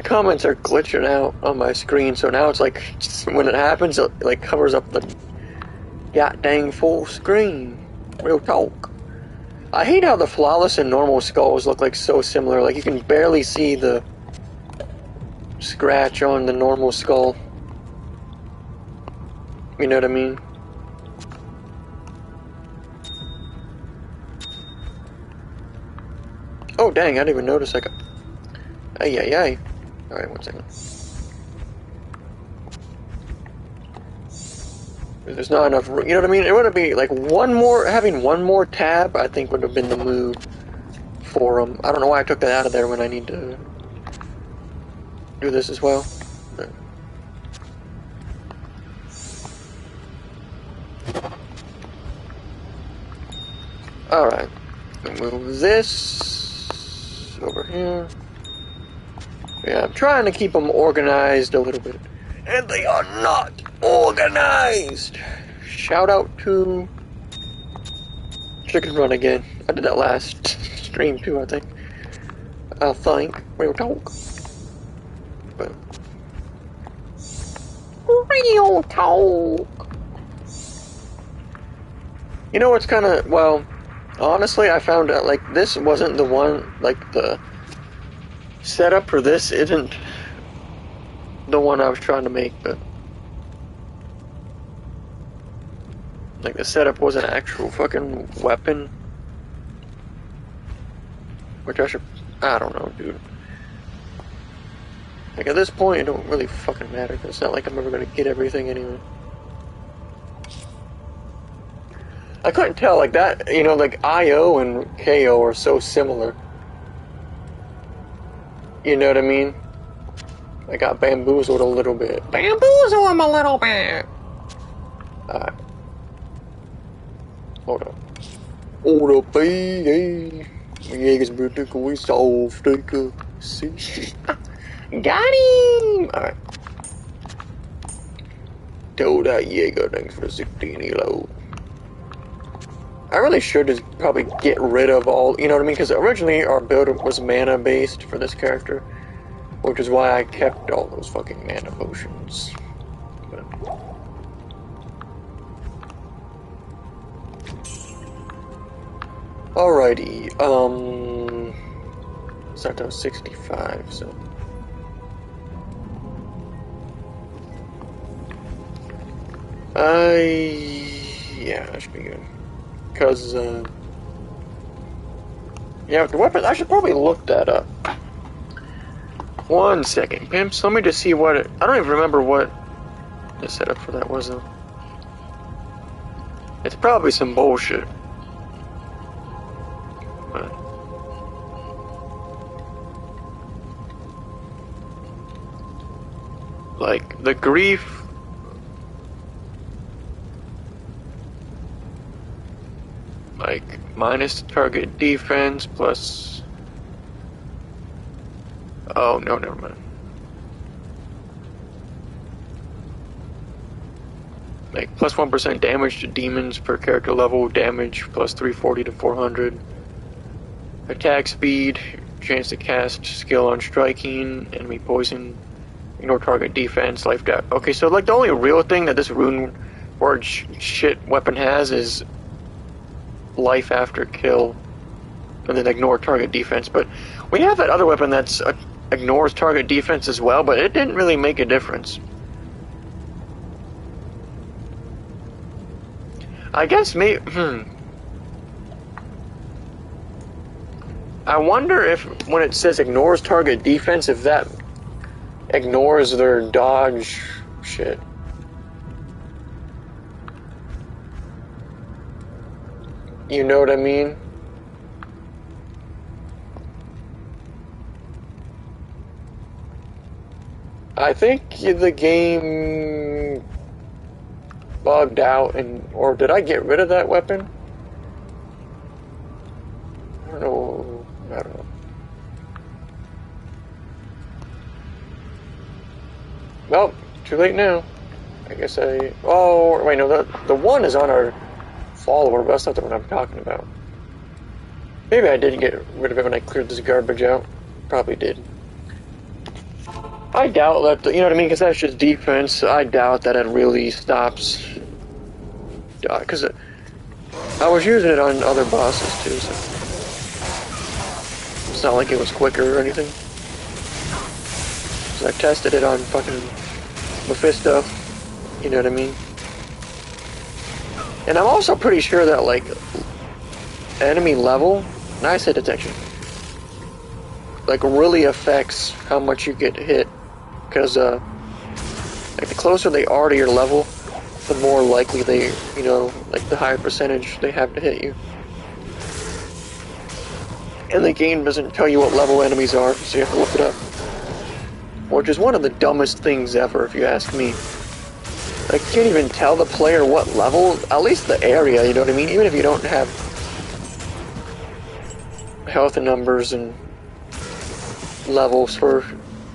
comments are glitching out on my screen, so now it's like, when it happens, it like covers up the god dang full screen. Real talk. I hate how the flawless and normal skulls look like so similar. Like, you can barely see the scratch on the normal skull. You know what I mean? Oh dang, I didn't even notice I got... Ay ay ay. Alright, 1 second. There's not enough room, you know what I mean? It would be like having one more tab, I think would have been the move for them. I don't know why I took that out of there when I need to do this as well. But. Alright, move this over here. Yeah, I'm trying to keep them organized a little bit. And they are not organized! Shout out to Chicken Run again. I did that last stream too, I think. I think. Real talk. But real talk. You know what's kind of, well, honestly, I found out, like, this wasn't the one, like, the setup for this isn't the one I was trying to make, but like the setup was an actual fucking weapon, which I don't know, dude. Like at this point, it don't really fucking matter, because it's not like I'm ever gonna get everything anyway. I couldn't tell, like that, you know, like IO and KO are so similar. You know what I mean? I got bamboozled a little bit. Bamboozle him a little bit! Alright. Hold up. Hold up, hey. Jägers brukar gå I sovstycke. Got him! Alright. Told that Jäger, thanks for the 16 elo. I really should just probably get rid of all, you know what I mean? Because originally our build was mana based for this character, which is why I kept all those fucking mana potions. But. Alrighty, Sato 65, so. Yeah, that should be good. Because, yeah, the weapon, I should probably look that up. 1 second, pimps, let me just see what I don't even remember what the setup for that was, though. It's probably some bullshit. But like, the grief... Like, minus target defense plus... Oh, no, never mind. Like, plus 1% damage to demons per character level, damage plus 340 to 400. Attack speed, chance to cast skill on striking, enemy poison, ignore target defense, life death. Okay, so like the only real thing that this rune word shit weapon has is life after kill, and then ignore target defense. But we have that other weapon that's ignores target defense as well, but it didn't really make a difference. I guess maybe. I wonder if when it says ignores target defense, if that ignores their dodge shit. You know what I mean? I think the game bugged out, or did I get rid of that weapon? I don't know. Well, too late now. I guess oh, wait, no, the one is on our follower, but that's not the one I'm talking about. Maybe I did get rid of it when I cleared this garbage out. Probably did. I doubt that, you know what I mean, because that's just defense. I doubt that it really stops. Because I was using it on other bosses too, so it's not like it was quicker or anything. So I tested it on fucking Mephisto, you know what I mean? And I'm also pretty sure that, like, enemy level, nice hit detection, like, really affects how much you get hit. Because, like, the closer they are to your level, the more likely they, you know, like, the higher percentage they have to hit you. And the game doesn't tell you what level enemies are, so you have to look it up. Which is one of the dumbest things ever, if you ask me. Like, you can't even tell the player what level, at least the area, you know what I mean? Even if you don't have health and numbers and levels for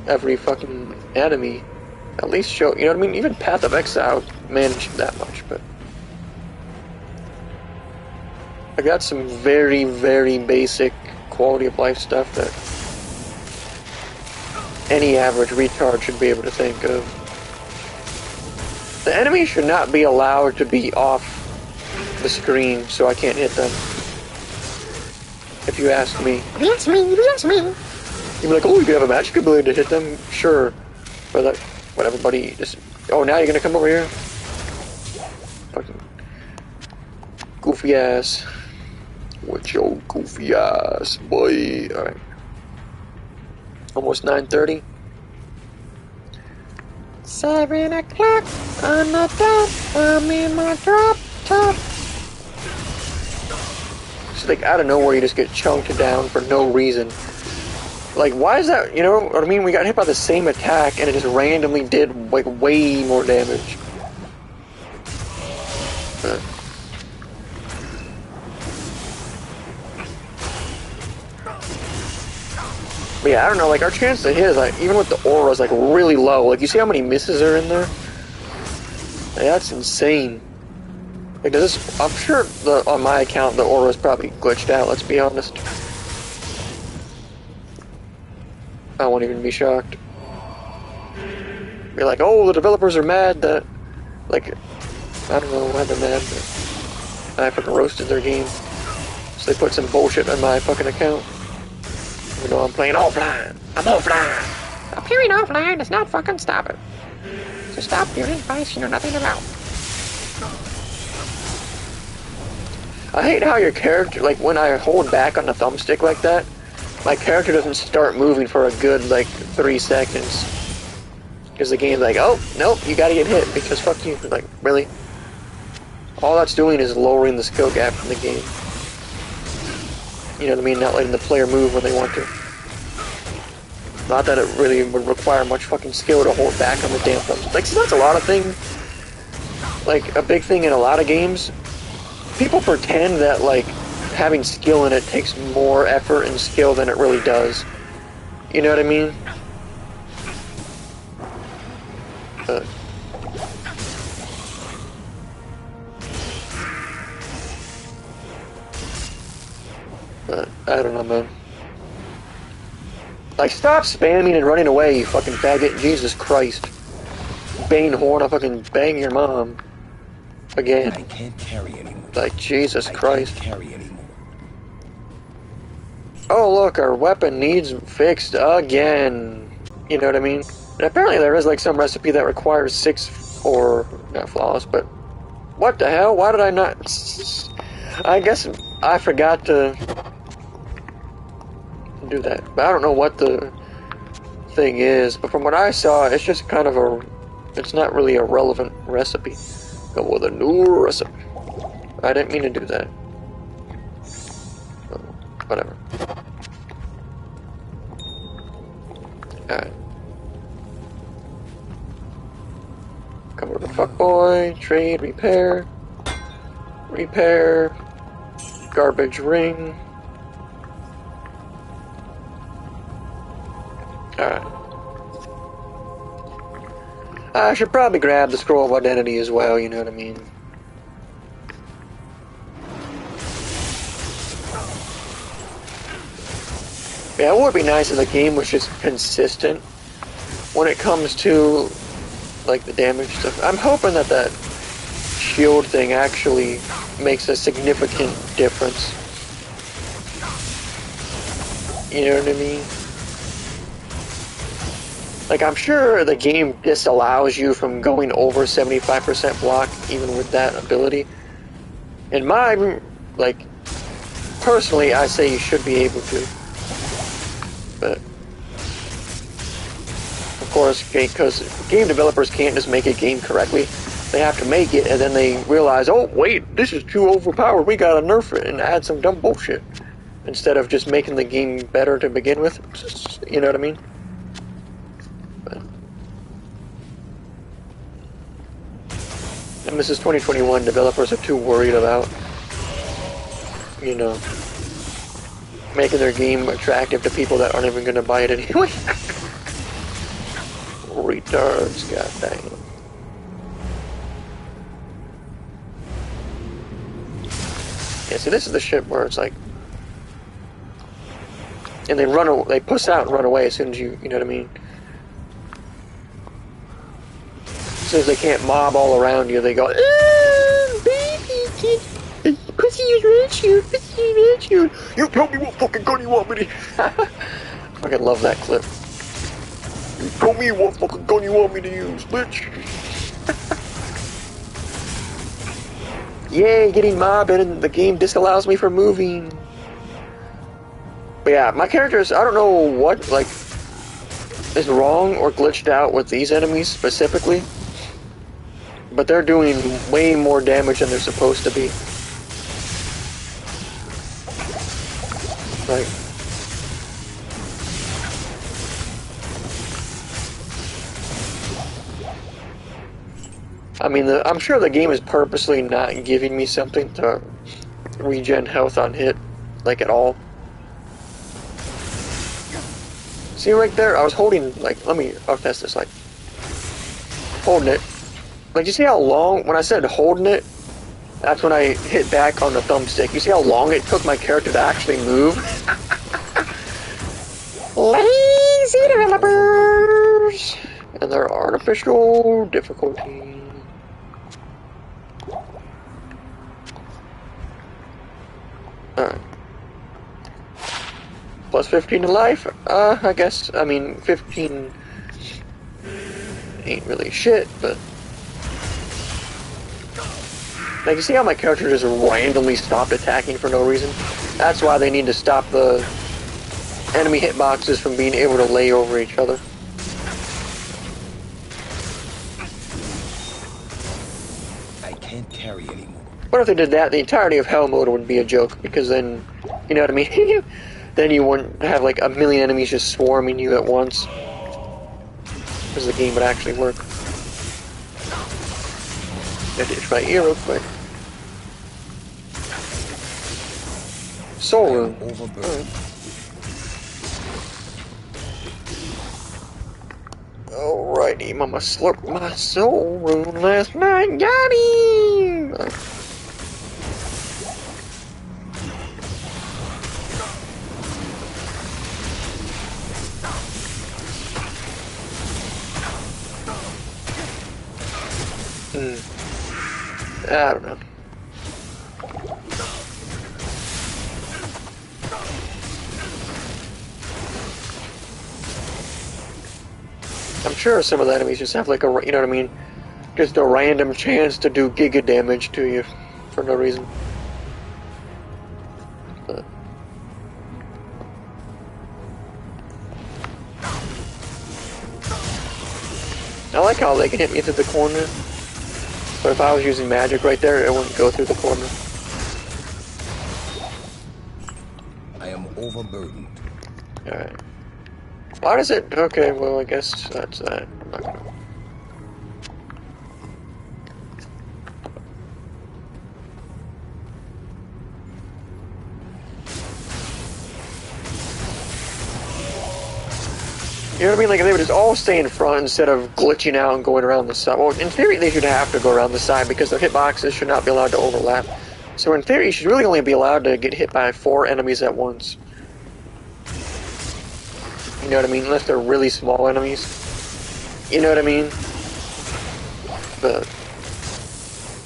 every fucking enemy, at least show, you know what I mean? Even Path of Exile managed that much, but I got some very, very basic quality of life stuff that any average retard should be able to think of. The enemies should not be allowed to be off the screen so I can't hit them. If you ask me. If you ask me, if you ask me. You'd be like, oh, you could have a magic ability to hit them? Sure. But that, what everybody just... Oh, now you're gonna come over here? Fucking goofy ass. With your goofy ass, boy. Alright. Almost 9:30. 7 o'clock on the dot. I'm in my drop top. It's like out of nowhere you just get chunked down for no reason. Like, why is that? You know what I mean? We got hit by the same attack and it just randomly did like way more damage. But yeah, I don't know, like, our chance to hit is, like, even with the aura is, like, really low. Like, you see how many misses are in there? Like, that's insane. Like, does this... I'm sure on my account the aura is probably glitched out, let's be honest. I won't even be shocked. Be like, oh, the developers are mad that... Like, I don't know why they're mad, but I fucking roasted their game. So they put some bullshit on my fucking account. You know, I'm playing offline. I'm offline. Appearing offline does not fucking stop it. So stop doing advice you know nothing about. I hate how your character, like, when I hold back on the thumbstick like that, my character doesn't start moving for a good, like, 3 seconds. Because the game's like, oh, nope, you gotta get hit, because fuck you. Like, really? All that's doing is lowering the skill gap in the game. You know what I mean? Not letting the player move when they want to. Not that it really would require much fucking skill to hold back on the damn thumbs. Like, see, that's a lot of things. Like, a big thing in a lot of games. People pretend that, like, having skill in it takes more effort and skill than it really does. You know what I mean? But I don't know, man. Like, stop spamming and running away, you fucking faggot. Jesus Christ. Bane horn, I'll fucking bang your mom. Again. I can't carry anymore. Like, Jesus Christ. I can't carry anymore. Oh, look, our weapon needs fixed again. You know what I mean? And apparently there is, like, some recipe that requires 6 or... not flawless, but... what the hell? Why did I not... I guess I forgot to... do that. But I don't know what the thing is, but from what I saw, it's just kind of a... it's not really a relevant recipe. Go with a new recipe. I didn't mean to do that. Oh, whatever. Alright. Come over to fuckboy, trade, repair. Repair. Garbage ring. Alright. I should probably grab the scroll of identity as well, you know what I mean? Yeah, it would be nice if the game was just consistent when it comes to, like, the damage stuff. I'm hoping that that shield thing actually makes a significant difference. You know what I mean? Like, I'm sure the game disallows you from going over 75% block, even with that ability. In my, like, personally, I say you should be able to. But, of course, because game developers can't just make a game correctly. They have to make it, and then they realize, oh, wait, this is too overpowered, we gotta nerf it and add some dumb bullshit. Instead of just making the game better to begin with. You know what I mean? And this is 2021, developers are too worried about, you know, making their game attractive to people that aren't even going to buy it anyway. Retards, goddamn. Yeah, see, this is the shit where it's like, and they push out and run away as soon as you know what I mean? As soon as they can't mob all around you, they go, baby, pussy is red shoot, pussy is red shoot. You tell me what fucking gun you want me to... Fucking love that clip. You tell me what fucking gun you want me to use, bitch. Yay, getting mobbed and the game disallows me from moving. But yeah, my characters, I don't know what, like, is wrong or glitched out with these enemies specifically. But they're doing way more damage than they're supposed to be. Like... I mean, I'm sure the game is purposely not giving me something to regen health on hit, like, at all. See right there? I was holding, like, I'll test this, like, holding it. Like, you see how long, when I said holding it, that's when I hit back on the thumbstick. You see how long it took my character to actually move? Lazy developers! And their artificial difficulty. Alright. Plus 15 to life? I guess, I mean, 15 ain't really shit, but... Like, you see how my character just randomly stopped attacking for no reason? That's why they need to stop the enemy hitboxes from being able to lay over each other. I can't carry anymore. What if they did that? The entirety of Hell mode would be a joke, because then, you know what I mean? Then you wouldn't have like a million enemies just swarming you at once. Because the game would actually work. Gotta itch my ear real quick. Soul Room. Alrighty, Mama slurped my Soul Room last night. Got him! I don't know. I'm sure some of the enemies just have like a, you know what I mean? Just a random chance to do giga damage to you for no reason. But I like how they can hit me through the corner. But if I was using magic right there, it wouldn't go through the corner. I am overburdened. Alright. Why does it? Okay, well, I guess that's that. I'm not gonna. You know what I mean? Like, if they would just all stay in front instead of glitching out and going around the side. Well, in theory, they should have to go around the side because their hitboxes should not be allowed to overlap. So in theory, you should really only be allowed to get hit by 4 enemies at once. You know what I mean? Unless they're really small enemies. You know what I mean? But,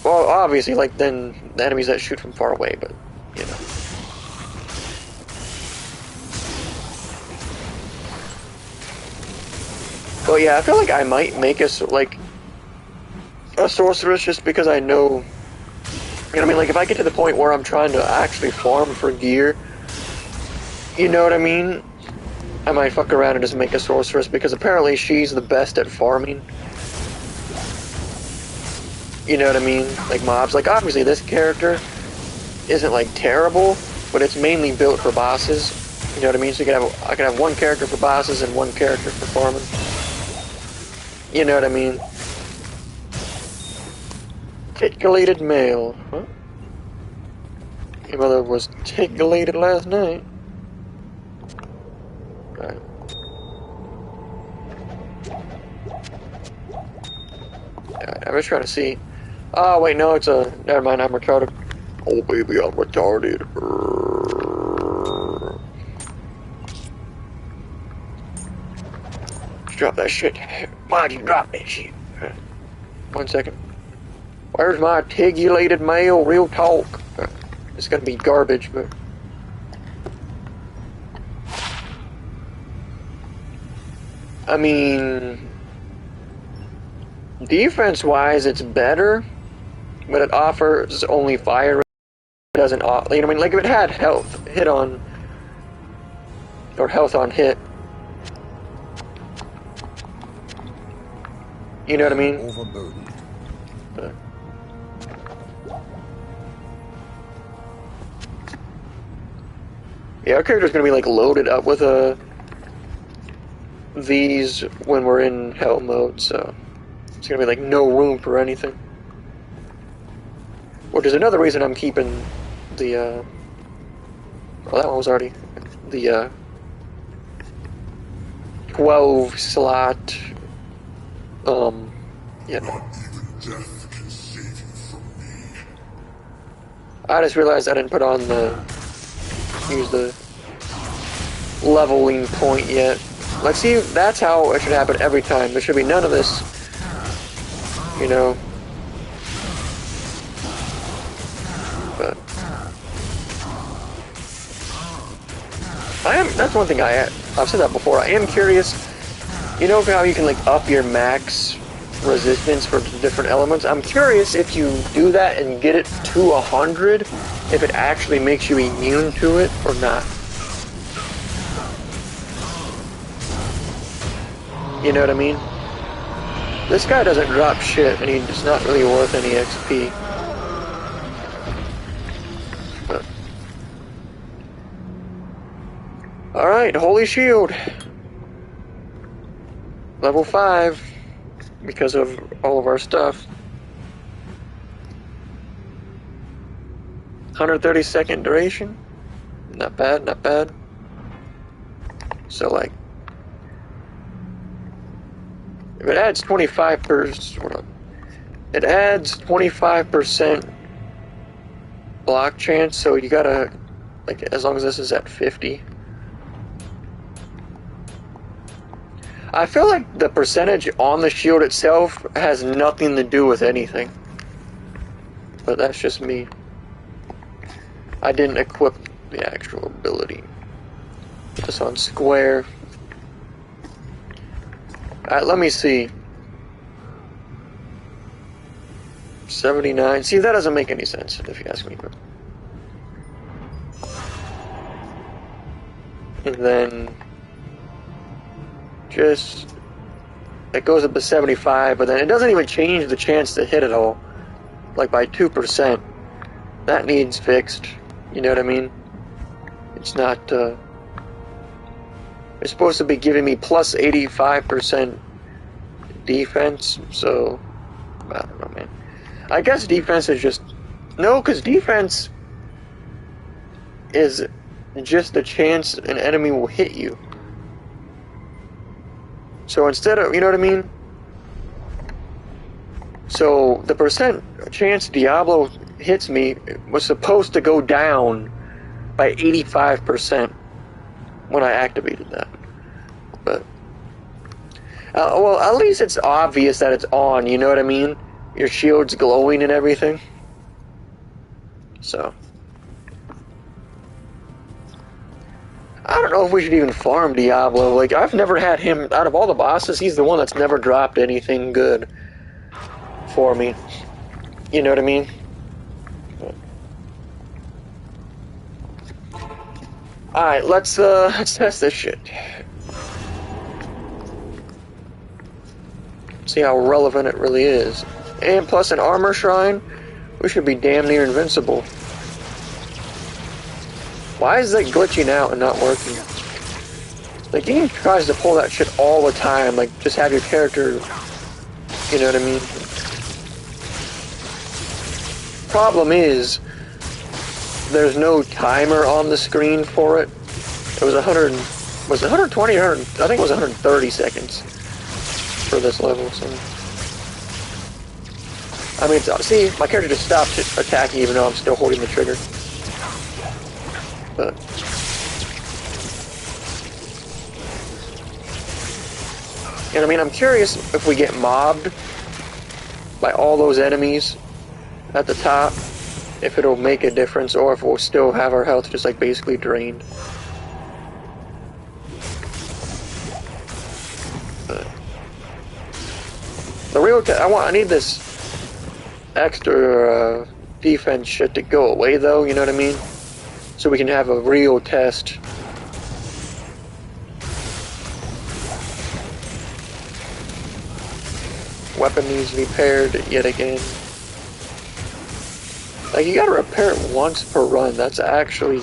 well, obviously, like, then the enemies that shoot from far away, but, you know. But yeah, I feel like I might make a sorceress just because I know, you know what I mean? Like, if I get to the point where I'm trying to actually farm for gear, you know what I mean? I might fuck around and just make a sorceress because apparently she's the best at farming. You know what I mean? Like mobs. Like, obviously this character isn't like terrible, but it's mainly built for bosses. You know what I mean? So I can have one character for bosses and one character for farming. You know what I mean? Tickulated male. Huh? Your mother was tickulated last night. Alright. Alright, I'm just trying to see. Oh, wait, no, it's a... Never mind, I'm retarded. Oh, baby, I'm retarded. Drop that shit. Why'd you drop that shit? 1 second. Where's my tigulated mail? Real talk. It's gonna be garbage, but... I mean... Defense-wise, it's better, but it offers only fire. It doesn't offer... You know what I mean? Like, if it had health hit on... Or health on hit... You know what I mean? Overburdened. Yeah, our character's gonna be like loaded up with these when we're in hell mode, so it's gonna be like no room for anything. Which is another reason I'm keeping the well, that one was already the 12 slot. Yeah. Not even death can save you from me. I just realized I didn't put on use the leveling point yet. Let's see, that's how it should happen every time. There should be none of this, you know. But that's one thing I've said that before. I am curious. You know how you can like up your max resistance for different elements? I'm curious if you do that and get it to 100, if it actually makes you immune to it or not. You know what I mean? This guy doesn't drop shit, and he's not really worth any XP. Alright, Holy Shield. Level 5. Because of all of our stuff. 130-second duration. Not bad, not bad. So, like, if it adds 25%, it adds 25% block chance, so you gotta, like, as long as this is at 50. I feel like the percentage on the shield itself has nothing to do with anything. But that's just me. I didn't equip the actual ability. Put this on square. Alright, let me see. 79. See, that doesn't make any sense, if you ask me. But... And then... just... it goes up to 75, but then it doesn't even change the chance to hit at all. Like by 2%. That needs fixed. You know what I mean? It's not, it's supposed to be giving me plus 85% defense, so... I don't know, man. I guess defense is just... no, because defense is just the chance an enemy will hit you. So instead of... you know what I mean? So the percent chance Diablo hits me was supposed to go down by 85% when I activated that. But... well, at least it's obvious that it's on, you know what I mean? Your shield's glowing and everything. So... I don't know if we should even farm Diablo. Like, I've never had him... out of all the bosses, he's the one that's never dropped anything good for me. You know what I mean? Alright, let's test this shit. See how relevant it really is. And plus an armor shrine, we should be damn near invincible. Why is that glitching out and not working? The game tries to pull that shit all the time, like just have your character, you know what I mean? Problem is, there's no timer on the screen for it. It was 100, was it 120 or 100, I think it was 130 seconds for this level, so. I mean, see, my character just stopped attacking even though I'm still holding the trigger. But. And I mean, I'm curious if we get mobbed by all those enemies at the top, if it'll make a difference, or if we'll still have our health just like basically drained. But the real I need this extra defense shit to go away though, you know what I mean? So we can have a real test. Weapon needs repaired yet again. Like, you gotta repair it once per run. That's actually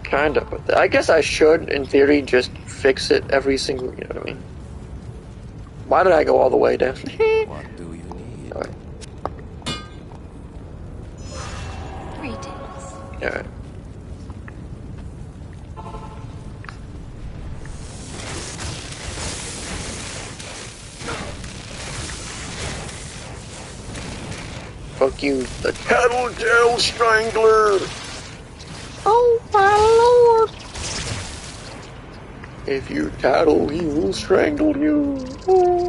kind of... I guess I should, in theory, just fix it every single... you know what I mean? Why did I go all the way down? What do you need? Alright. Greetings. Alright. Fuck you, the Tattletale Strangler! Oh my lord! If you tattle, he will strangle you. Oh.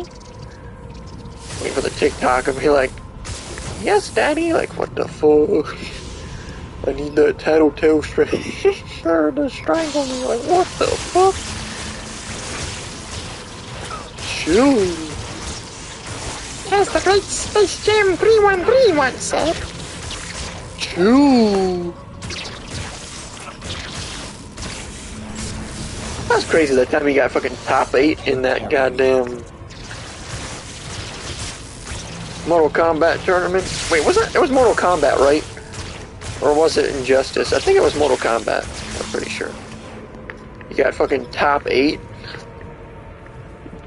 Wait for the TikTok and be like, yes, daddy? Like, what the fuck? I need that Tattletale Strangler to strangle me. Like, what the fuck? Shoot. As the great Space Jam 313 once said. Choo. That's crazy that time he got fucking top 8 in that goddamn Mortal Kombat tournament. Wait, was it? It was Mortal Kombat, right? Or was it Injustice? I think it was Mortal Kombat. I'm pretty sure. got fucking top 8.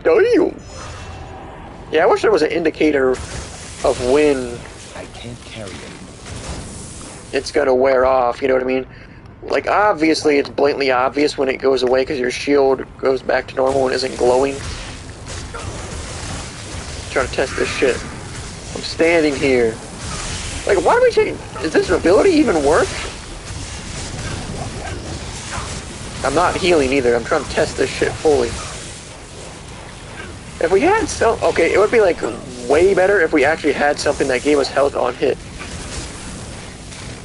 Damn. Yeah, I wish there was an indicator of when I can't carry it. it's gonna wear off, you know what I mean? Like, obviously, it's blatantly obvious when it goes away because your shield goes back to normal and isn't glowing. Trying to test this shit. I'm standing here. Like, why do we change? Does this ability even work? I'm not healing either. I'm trying to test this shit fully. If we had some... Okay, it would be, like, way better if we actually had something that gave us health on hit.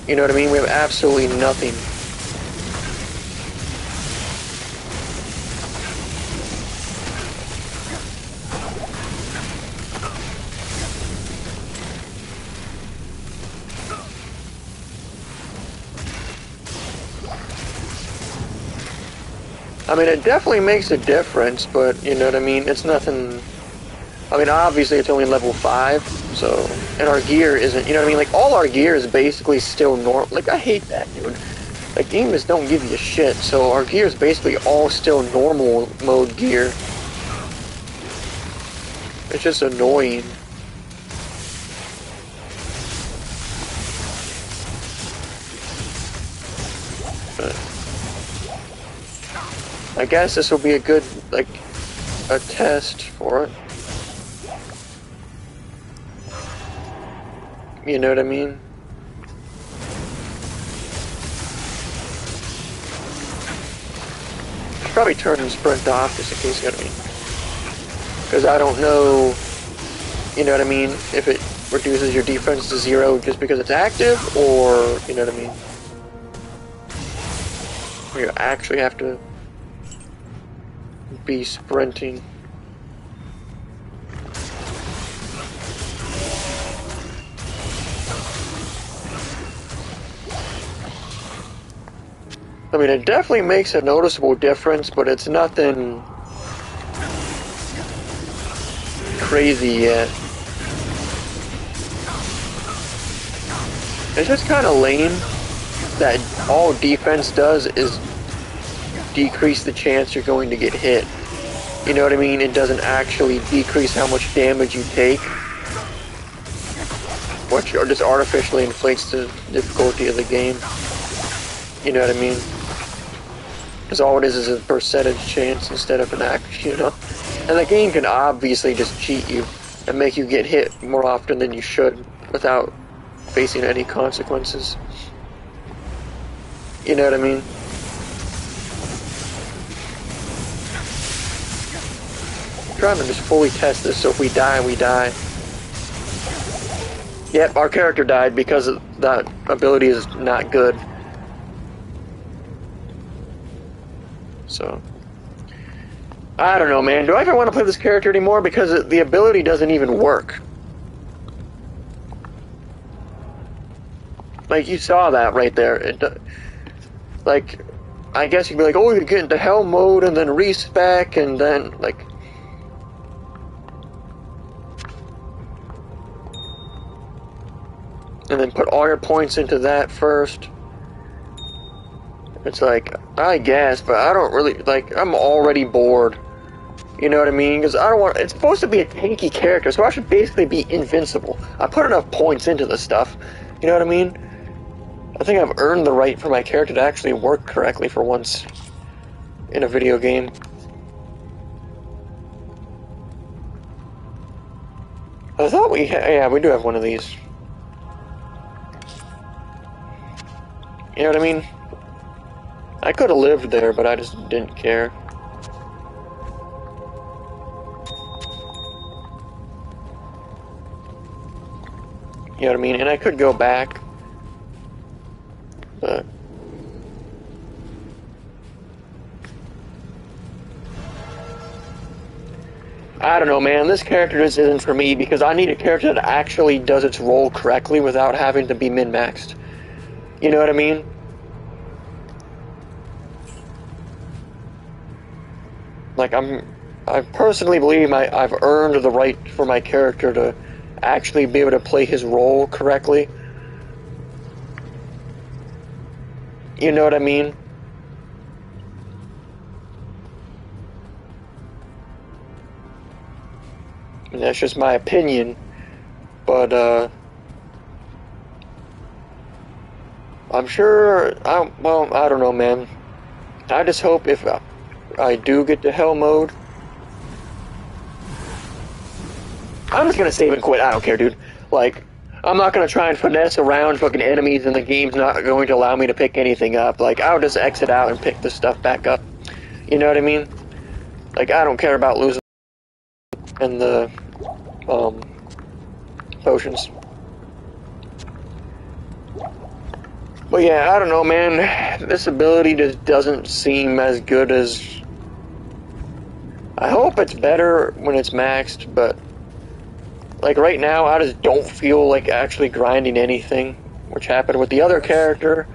You know what I mean? We have absolutely nothing. I mean, it definitely makes a difference, but, you know what I mean? It's nothing... I mean, obviously, it's only level 5, so... And our gear isn't... You know what I mean? Like, all our gear is basically still normal. Like, I hate that, dude. Like, games don't give you shit, so our gear is basically all still normal mode gear. It's just annoying. I guess this will be a good, like, a test for it. You know what I mean? Should probably turn and sprint off just in case, you know what I mean? Because I don't know, you know what I mean, if it reduces your defense to 0 just because it's active, or, you know what I mean? Or you actually have to be sprinting. I mean, it definitely makes a noticeable difference, but it's nothing crazy yet. It's just kind of lame that all defense does is decrease the chance you're going to get hit. You know what I mean? It doesn't actually decrease how much damage you take, which just artificially inflates the difficulty of the game. You know what I mean? Because all it is a percentage chance instead of an action, you know? And the game can obviously just cheat you and make you get hit more often than you should without facing any consequences. You know what I mean? I'm trying to just fully test this so if we die, we die. Yep, our character died because that ability is not good. So, I don't know, man. Do I even want to play this character anymore? Because the ability doesn't even work. Like, you saw that right there. Like, I guess you'd be like, oh, you get into hell mode and then respec and then, like... And then put all your points into that first. It's like, I guess, but I don't really, like, I'm already bored. You know what I mean? Because I don't want, it's supposed to be a tanky character, so I should basically be invincible. I put enough points into this stuff. You know what I mean? I think I've earned the right for my character to actually work correctly for once in a video game. I thought we yeah, we do have one of these. You know what I mean? I could have lived there, but I just didn't care. You know what I mean? And I could go back, but... I don't know, man. This character just isn't for me because I need a character that actually does its role correctly without having to be min-maxed. You know what I mean? Like, I personally believe I've earned the right for my character to actually be able to play his role correctly. You know what I mean? And that's just my opinion, but I'm sure, well, I don't know, man. I just hope if I do get to hell mode, I'm just gonna save and quit. I don't care, dude. Like, I'm not gonna try and finesse around fucking enemies, and the game's not going to allow me to pick anything up. Like, I'll just exit out and pick the stuff back up. You know what I mean? Like, I don't care about losing and the potions. But yeah, I don't know, man. This ability just doesn't seem as good as... I hope it's better when it's maxed, but... Like, right now, I just don't feel like actually grinding anything, which happened with the other character,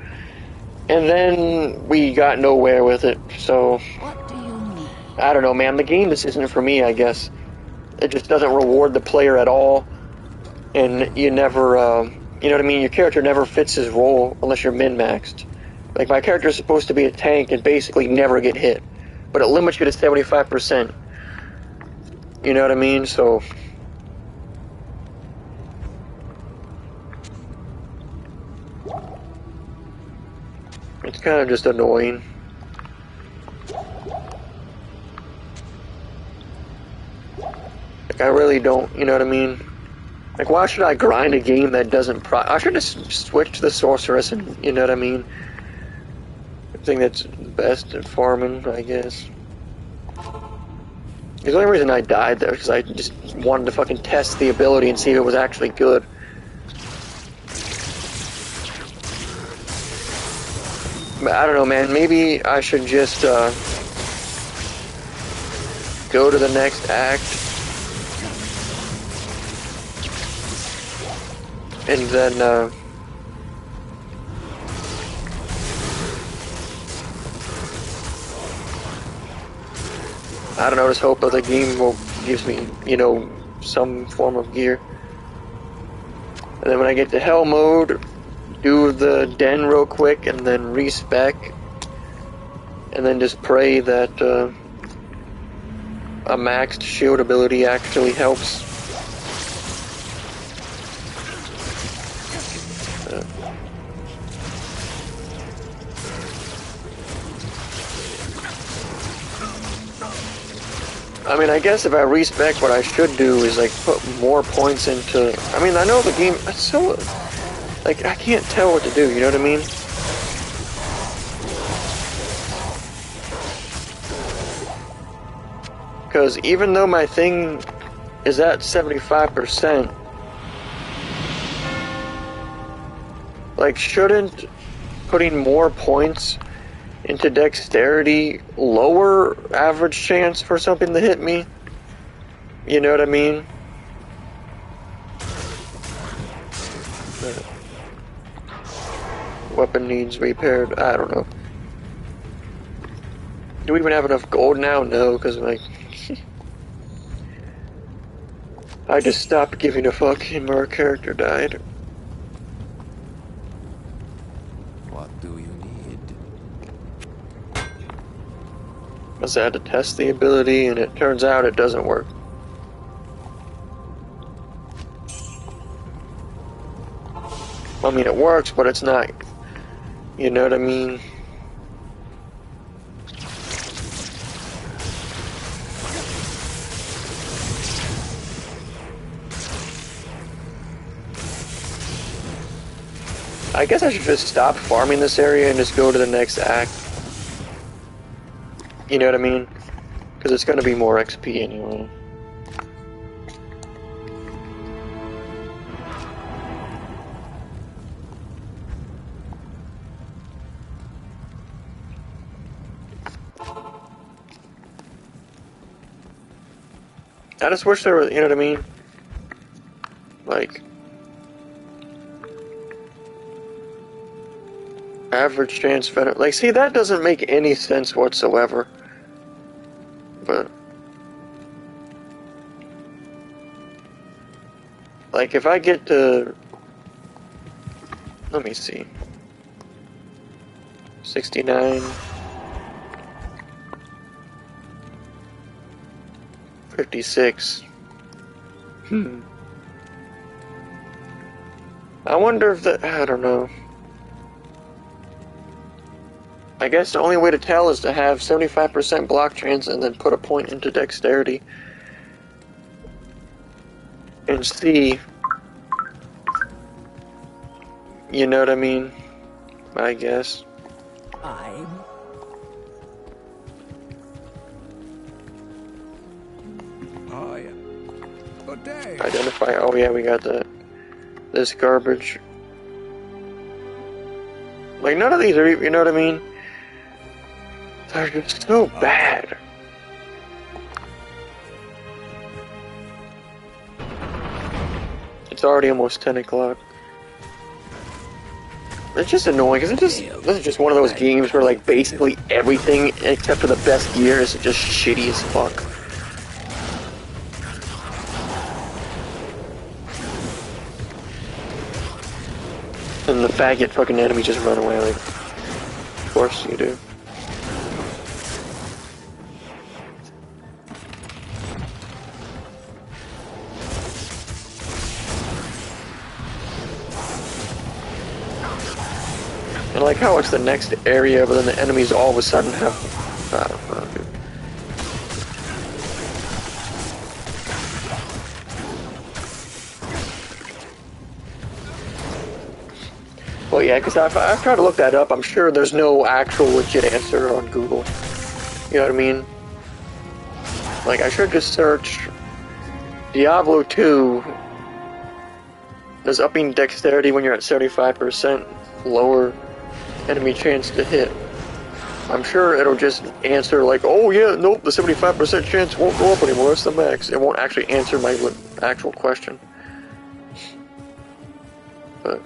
and then we got nowhere with it, so... What do you need? I don't know, man. The game just isn't for me, I guess. It just doesn't reward the player at all, and you never, you know what I mean? Your character never fits his role unless you're min-maxed. Like, my character is supposed to be a tank and basically never get hit, but it limits you to 75%. You know what I mean? So... it's kind of just annoying. Like, I really don't, you know what I mean? Like, why should I grind a game that doesn't I should just switch to the sorceress and, you know what I mean? I think that's best at farming, I guess. The only reason I died there is because I just wanted to fucking test the ability and see if it was actually good. But I don't know, man. Maybe I should just go to the next act and then I don't know, just hope that the game will gives me, you know, some form of gear. And then when I get to hell mode, do the den real quick and then respec, and then just pray that a maxed shield ability actually helps. I mean, I guess if I respec, what I should do is like put more points into... I mean, I know the game... It's so... Like, I can't tell what to do, you know what I mean? Because even though my thing is at 75%, like, shouldn't putting more points into dexterity lower average chance for something to hit me? You know what I mean? Weapon needs repaired. I don't know. Do we even have enough gold now? No, because like I just stopped giving a fuck and our character died. What do you need? I had to test the ability, and it turns out it doesn't work. I mean, it works, but it's not. You know what I mean? I guess I should just stop farming this area and just go to the next act. You know what I mean? Because it's going to be more XP anyway. I just wish there was, you know what I mean? Like, average chance, like, see, that doesn't make any sense whatsoever. But, like, if I get to, let me see, 69, 56. I wonder if that... I don't know. I guess the only way to tell is to have 75% block chance and then put a point into dexterity. And see... You know what I mean? I guess. I'm... Oh, yeah. Good day. Identify... Oh yeah, we got that. This garbage. Like, none of these are... You know what I mean? They're just so bad. It's already almost 10 o'clock. It's just annoying, because this is just one of those games where, like, basically everything except for the best gear is just shitty as fuck. And the faggot fucking enemy just run away, like, of course you do. And like how it's the next area, but then the enemies all of a sudden have... I don't know, dude. Well, yeah, because I've tried to look that up. I'm sure there's no actual legit answer on Google. You know what I mean? Like, I should just search Diablo 2. Does upping dexterity when you're at 75% lower enemy chance to hit? I'm sure it'll just answer like, oh yeah, nope, the 75% chance won't go up anymore, that's the max. It won't actually answer my actual question. But...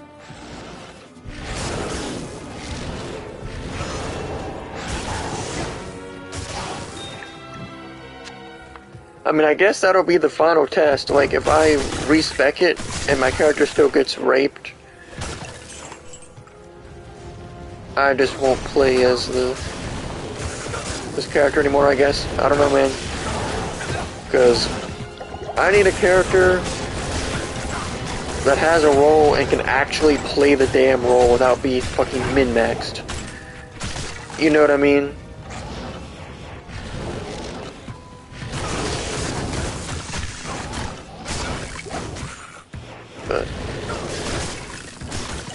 I mean, I guess that'll be the final test. Like, if I respec it and my character still gets raped, I just won't play as this character anymore, I guess. I don't know, man. Because I need a character that has a role and can actually play the damn role without being fucking min-maxed. You know what I mean? But...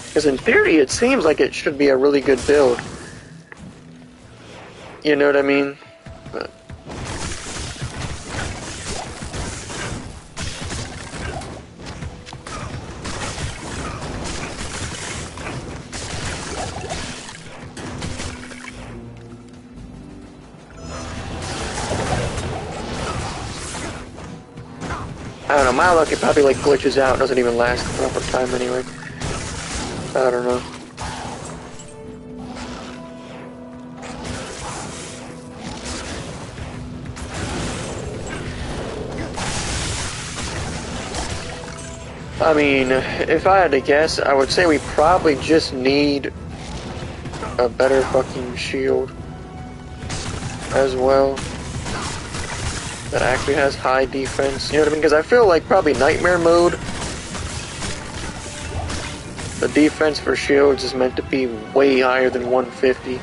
because in theory, it seems like it should be a really good build. You know what I mean? But... I don't know, my luck, it probably like glitches out and doesn't even last the proper time anyway. I don't know. I mean, if I had to guess, I would say we probably just need a better fucking shield as well. That actually has high defense, you know what I mean? Because I feel like probably Nightmare mode, the defense for shields is meant to be way higher than 150,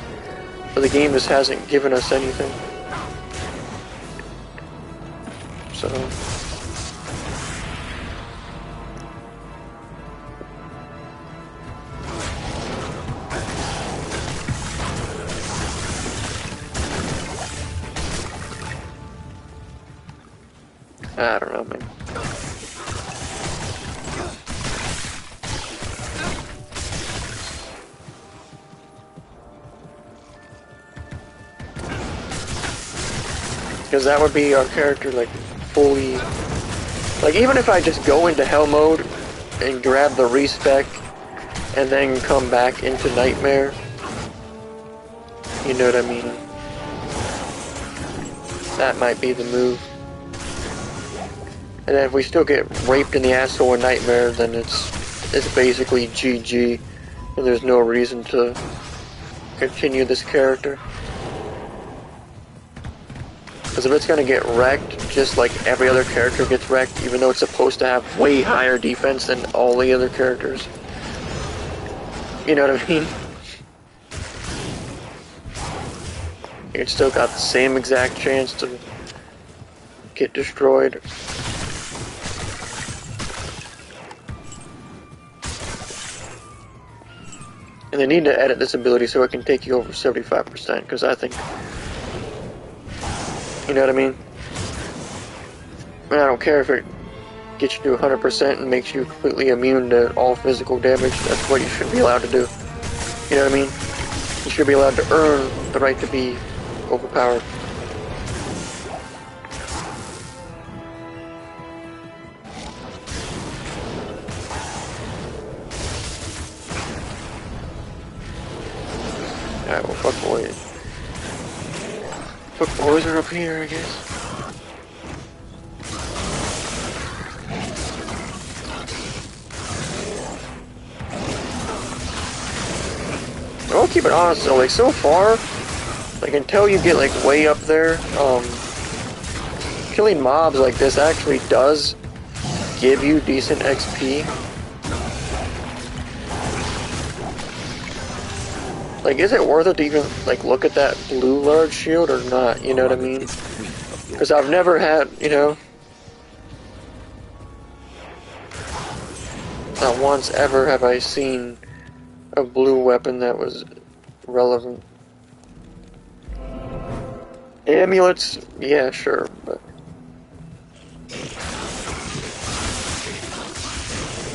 but the game just hasn't given us anything. So... I don't know, man. Because that would be our character, like, fully... like, even if I just go into Hell mode and grab the respec and then come back into Nightmare, you know what I mean? That might be the move. And then if we still get raped in the asshole in Nightmare, then it's basically GG, and there's no reason to continue this character. Because if it's gonna get wrecked, just like every other character gets wrecked, even though it's supposed to have way higher defense than all the other characters. You know what I mean? It's still got the same exact chance to get destroyed. And they need to edit this ability so it can take you over 75%, because I think... You know what I mean? And I don't care if it gets you to 100% and makes you completely immune to all physical damage. That's what you should be allowed to do. You know what I mean? You should be allowed to earn the right to be overpowered. Alright, well, fuck boys. Fuck boys are up here, I guess. I'll keep it honest though, like so far, like until you get like way up there, killing mobs like this actually does give you decent XP. Like, is it worth it to even like look at that blue large shield or not? You know what I mean? Because I've never had, you know, not once ever have I seen a blue weapon that was relevant. Amulets, yeah, sure, but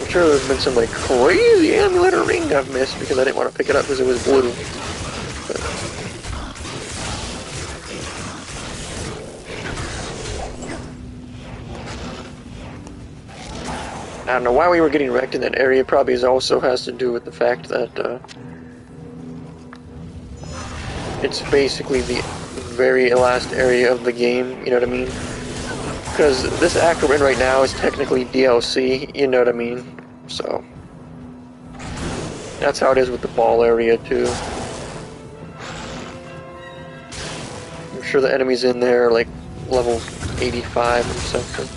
I'm sure there's been some like crazy amulet or ring I've missed because I didn't want to pick it up because it was blue. But I don't know why we were getting wrecked in that area. Probably also has to do with the fact that it's basically the very last area of the game, you know what I mean? Because this act we're in right now is technically DLC, you know what I mean? So that's how it is with the ball area too. I'm sure the enemies in there are like level 85 or something.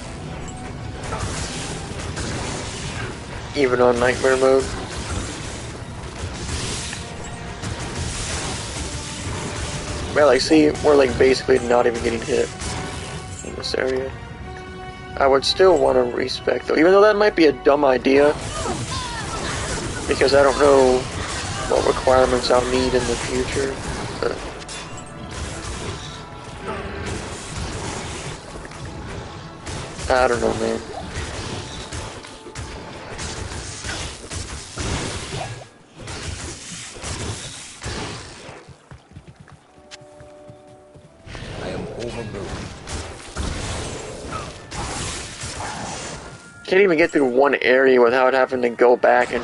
Even on nightmare mode. Well, like, see, we're like basically not even getting hit in this area. I would still want to respec though, even though that might be a dumb idea, because I don't know what requirements I'll need in the future. But I don't know, man. Can't even get through one area without having to go back and,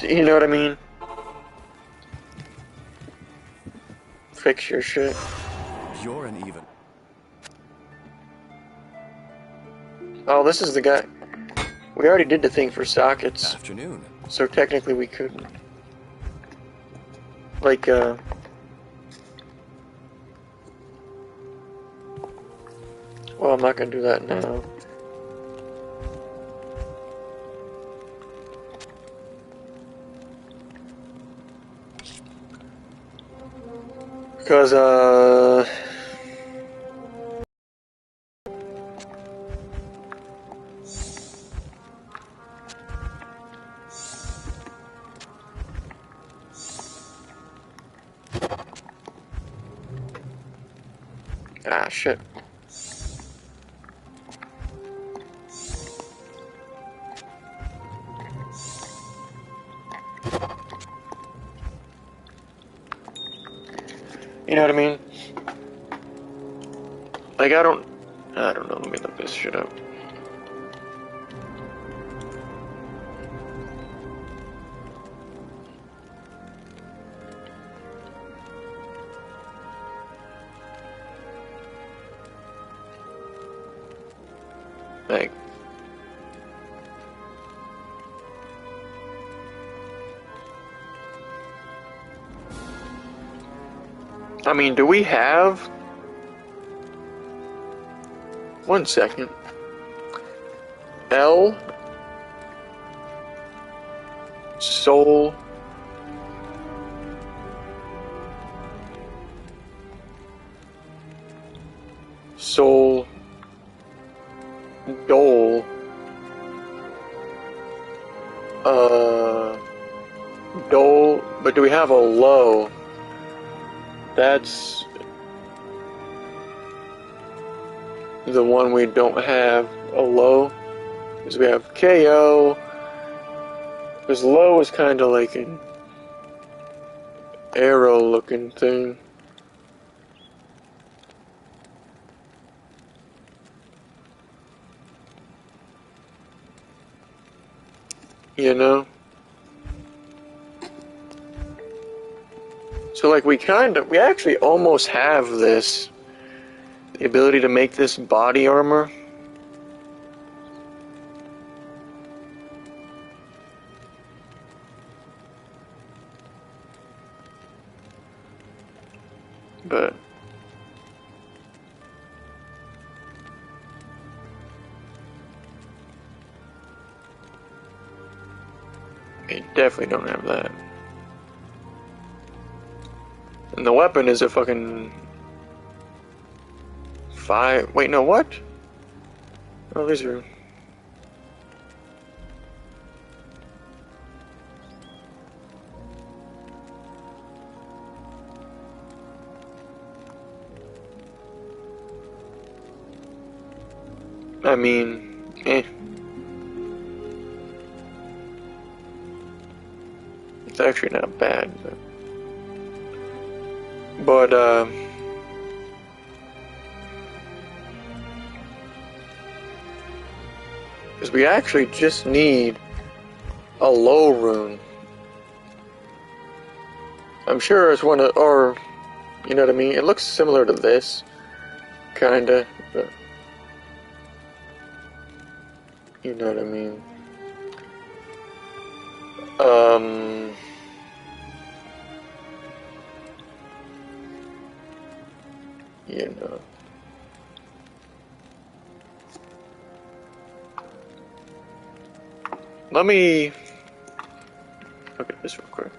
you know what I mean? Fix your shit. You're an even. Oh, this is the guy. We already did the thing for sockets. Afternoon. So technically we couldn't. Like, well, I'm not gonna do that now. Because, ah, shit. You know what I mean? Like, I don't know, let me look this shit up. Like, I mean, do we have 1 second. L. Soul. Soul. Dole. Dole, but do we have a low? That's the one we don't have a low. Because we have KO. Because low is kind of like an arrow looking thing. You know? So like we actually almost have this. The ability to make this body armor. But we definitely don't have that. And the weapon is a fucking 5. Wait, no, what? Oh, these are. I mean, It's actually not bad, but because we actually just need a low rune. I'm sure it's one of, or, you know what I mean? It looks similar to this, kinda, but, you know what I mean? You know. Let me look at this real quick.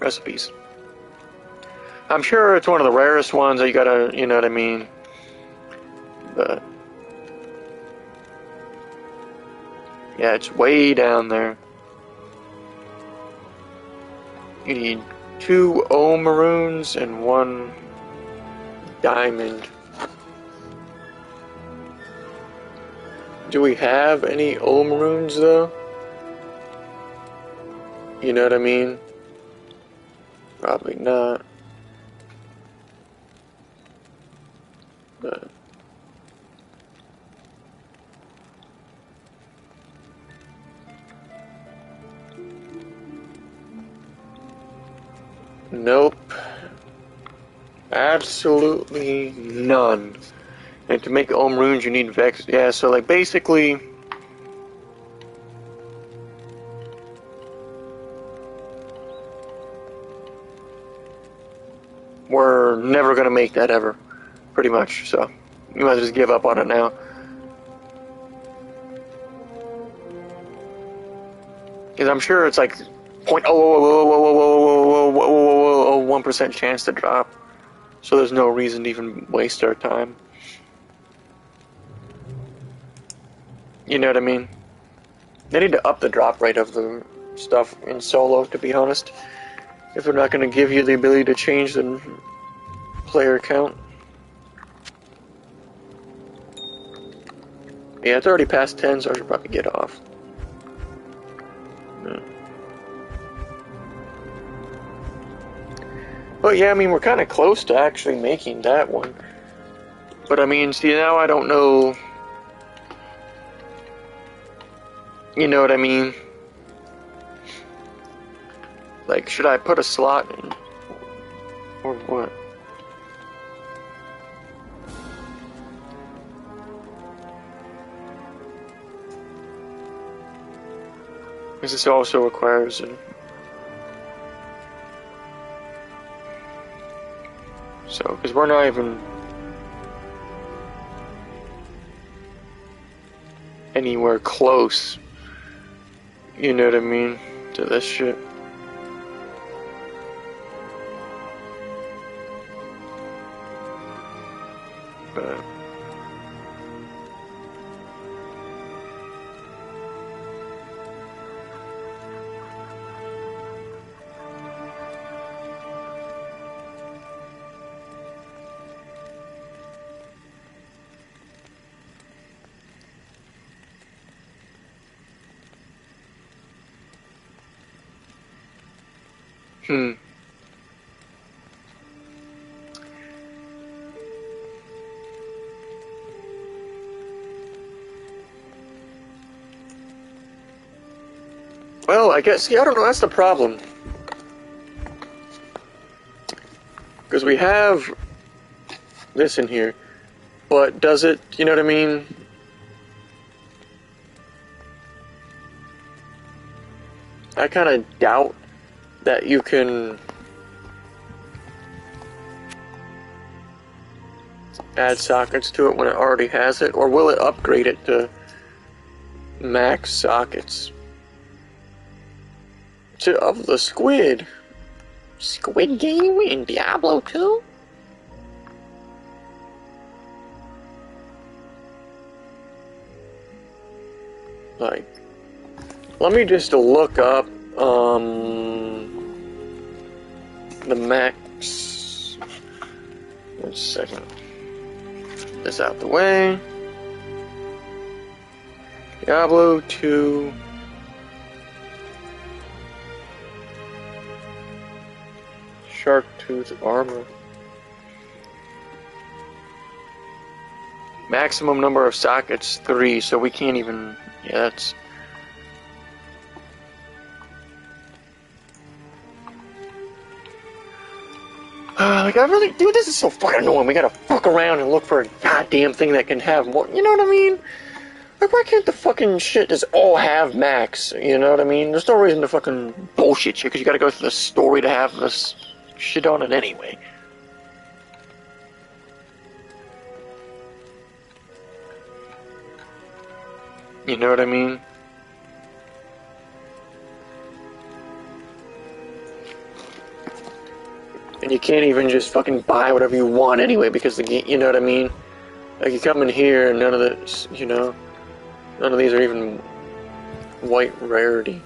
Recipes. I'm sure it's one of the rarest ones that you gotta, you know what I mean? But yeah, it's way down there. You need 2 maroons and 1 diamond. Do we have any maroons though? You know what I mean? Probably not. But nope. Absolutely none. And to make runes you need Vex. Yeah, so like basically we're never gonna make that ever. Pretty much, so you might as well just give up on it now. Because I'm sure it's like 0.001% chance to drop. So there's no reason to even waste our time. You know what I mean? They need to up the drop rate of the stuff in solo, to be honest. If they're not going to give you the ability to change the player count. Yeah, it's already past 10, so I should probably get off. Yeah. But yeah, I mean, we're kind of close to actually making that one. But I mean, see, now I don't know. You know what I mean? Like, should I put a slot in? Or what? Because this also requires a... So, because we're not even anywhere close, you know what I mean, to this shit. But well, I guess, see, I don't know, that's the problem. Because we have this in here, but does it, you know what I mean? I kind of doubt that you can add sockets to it when it already has it, or will it upgrade it to max sockets? Of the Squid Game in Diablo 2? Like, let me just look up the max. 1 second. This out the way. Diablo 2. Shark tooth armor. Maximum number of sockets 3, so we can't even. Yeah, that's. Like, I really. Dude, this is so fucking annoying. We gotta fuck around and look for a goddamn thing that can have more. You know what I mean? Like, why can't the fucking shit just all have max? You know what I mean? There's no reason to fucking bullshit shit, because you gotta go through the story to have this shit on it anyway. You know what I mean? And you can't even just fucking buy whatever you want anyway, because the game, you know what I mean? Like, you come in here and none of this, you know, none of these are even white rarity.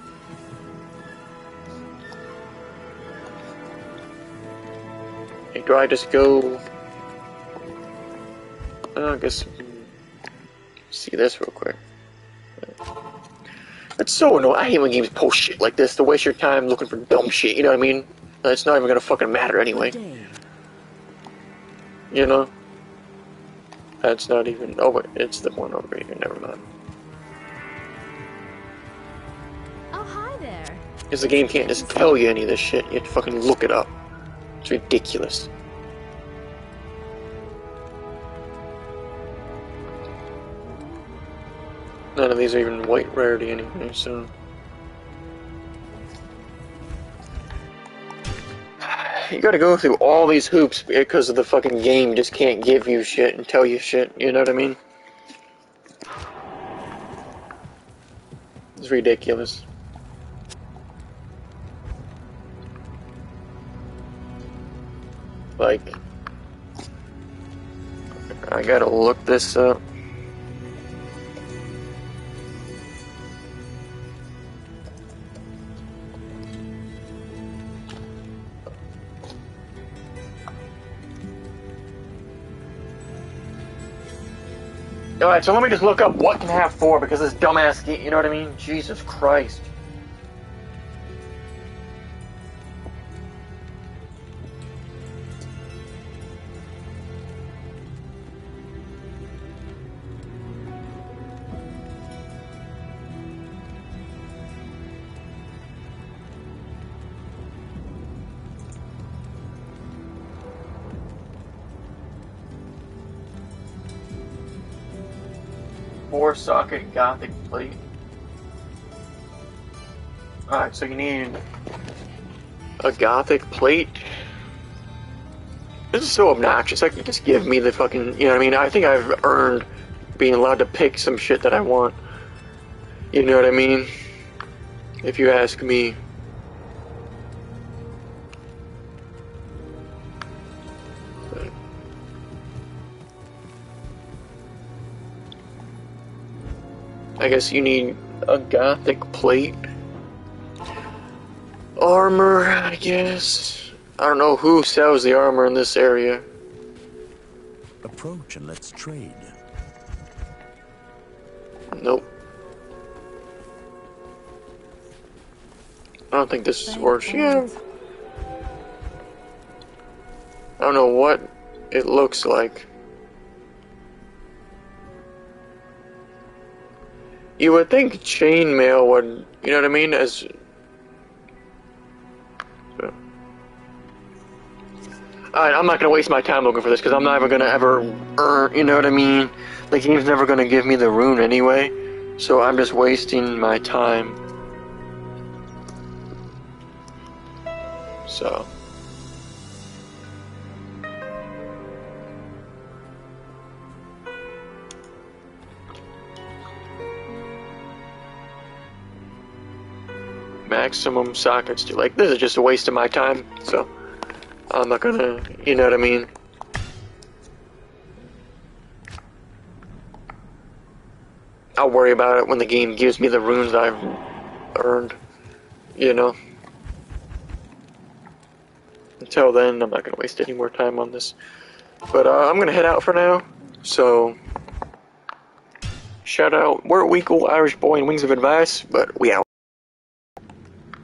Hey, do I just go? I guess see this real quick. It's so annoying. I hate when games post shit like this to waste your time looking for dumb shit. You know what I mean? It's not even gonna fucking matter anyway. You know? That's not even. Oh, wait, it's the one over here. Never mind. Oh, hi there. Because the game can't just tell you any of this shit. You have to fucking look it up. It's ridiculous. None of these are even white rarity anyway, so. You gotta go through all these hoops because of the fucking game just can't give you shit and tell you shit, you know what I mean? It's ridiculous. Like, I gotta look this up. Alright, so let me just look up what can have 4 because this dumbass game, you know what I mean? Jesus Christ. Socket Gothic plate. Alright, so you need a Gothic plate. This is so obnoxious. Like, just give me the fucking, you know what I mean? I think I've earned being allowed to pick some shit that I want. You know what I mean? If you ask me. I guess you need a gothic plate. Armor, I guess. I don't know who sells the armor in this area. Approach and let's trade. Nope. I don't think this is where she is. I don't know what it looks like. You would think chainmail would, you know what I mean? As alright, I'm not gonna waste my time looking for this because I'm never gonna ever earn, you know what I mean? The game's never gonna give me the rune anyway, so I'm just wasting my time. So. Maximum sockets too. Like, this is just a waste of my time, so I'm not gonna, you know what I mean? I'll worry about it when the game gives me the runes I've earned, you know? Until then, I'm not gonna waste any more time on this. But I'm gonna head out for now, so shout out, we're a weak old Irish boy in Wings of Advice, but we out.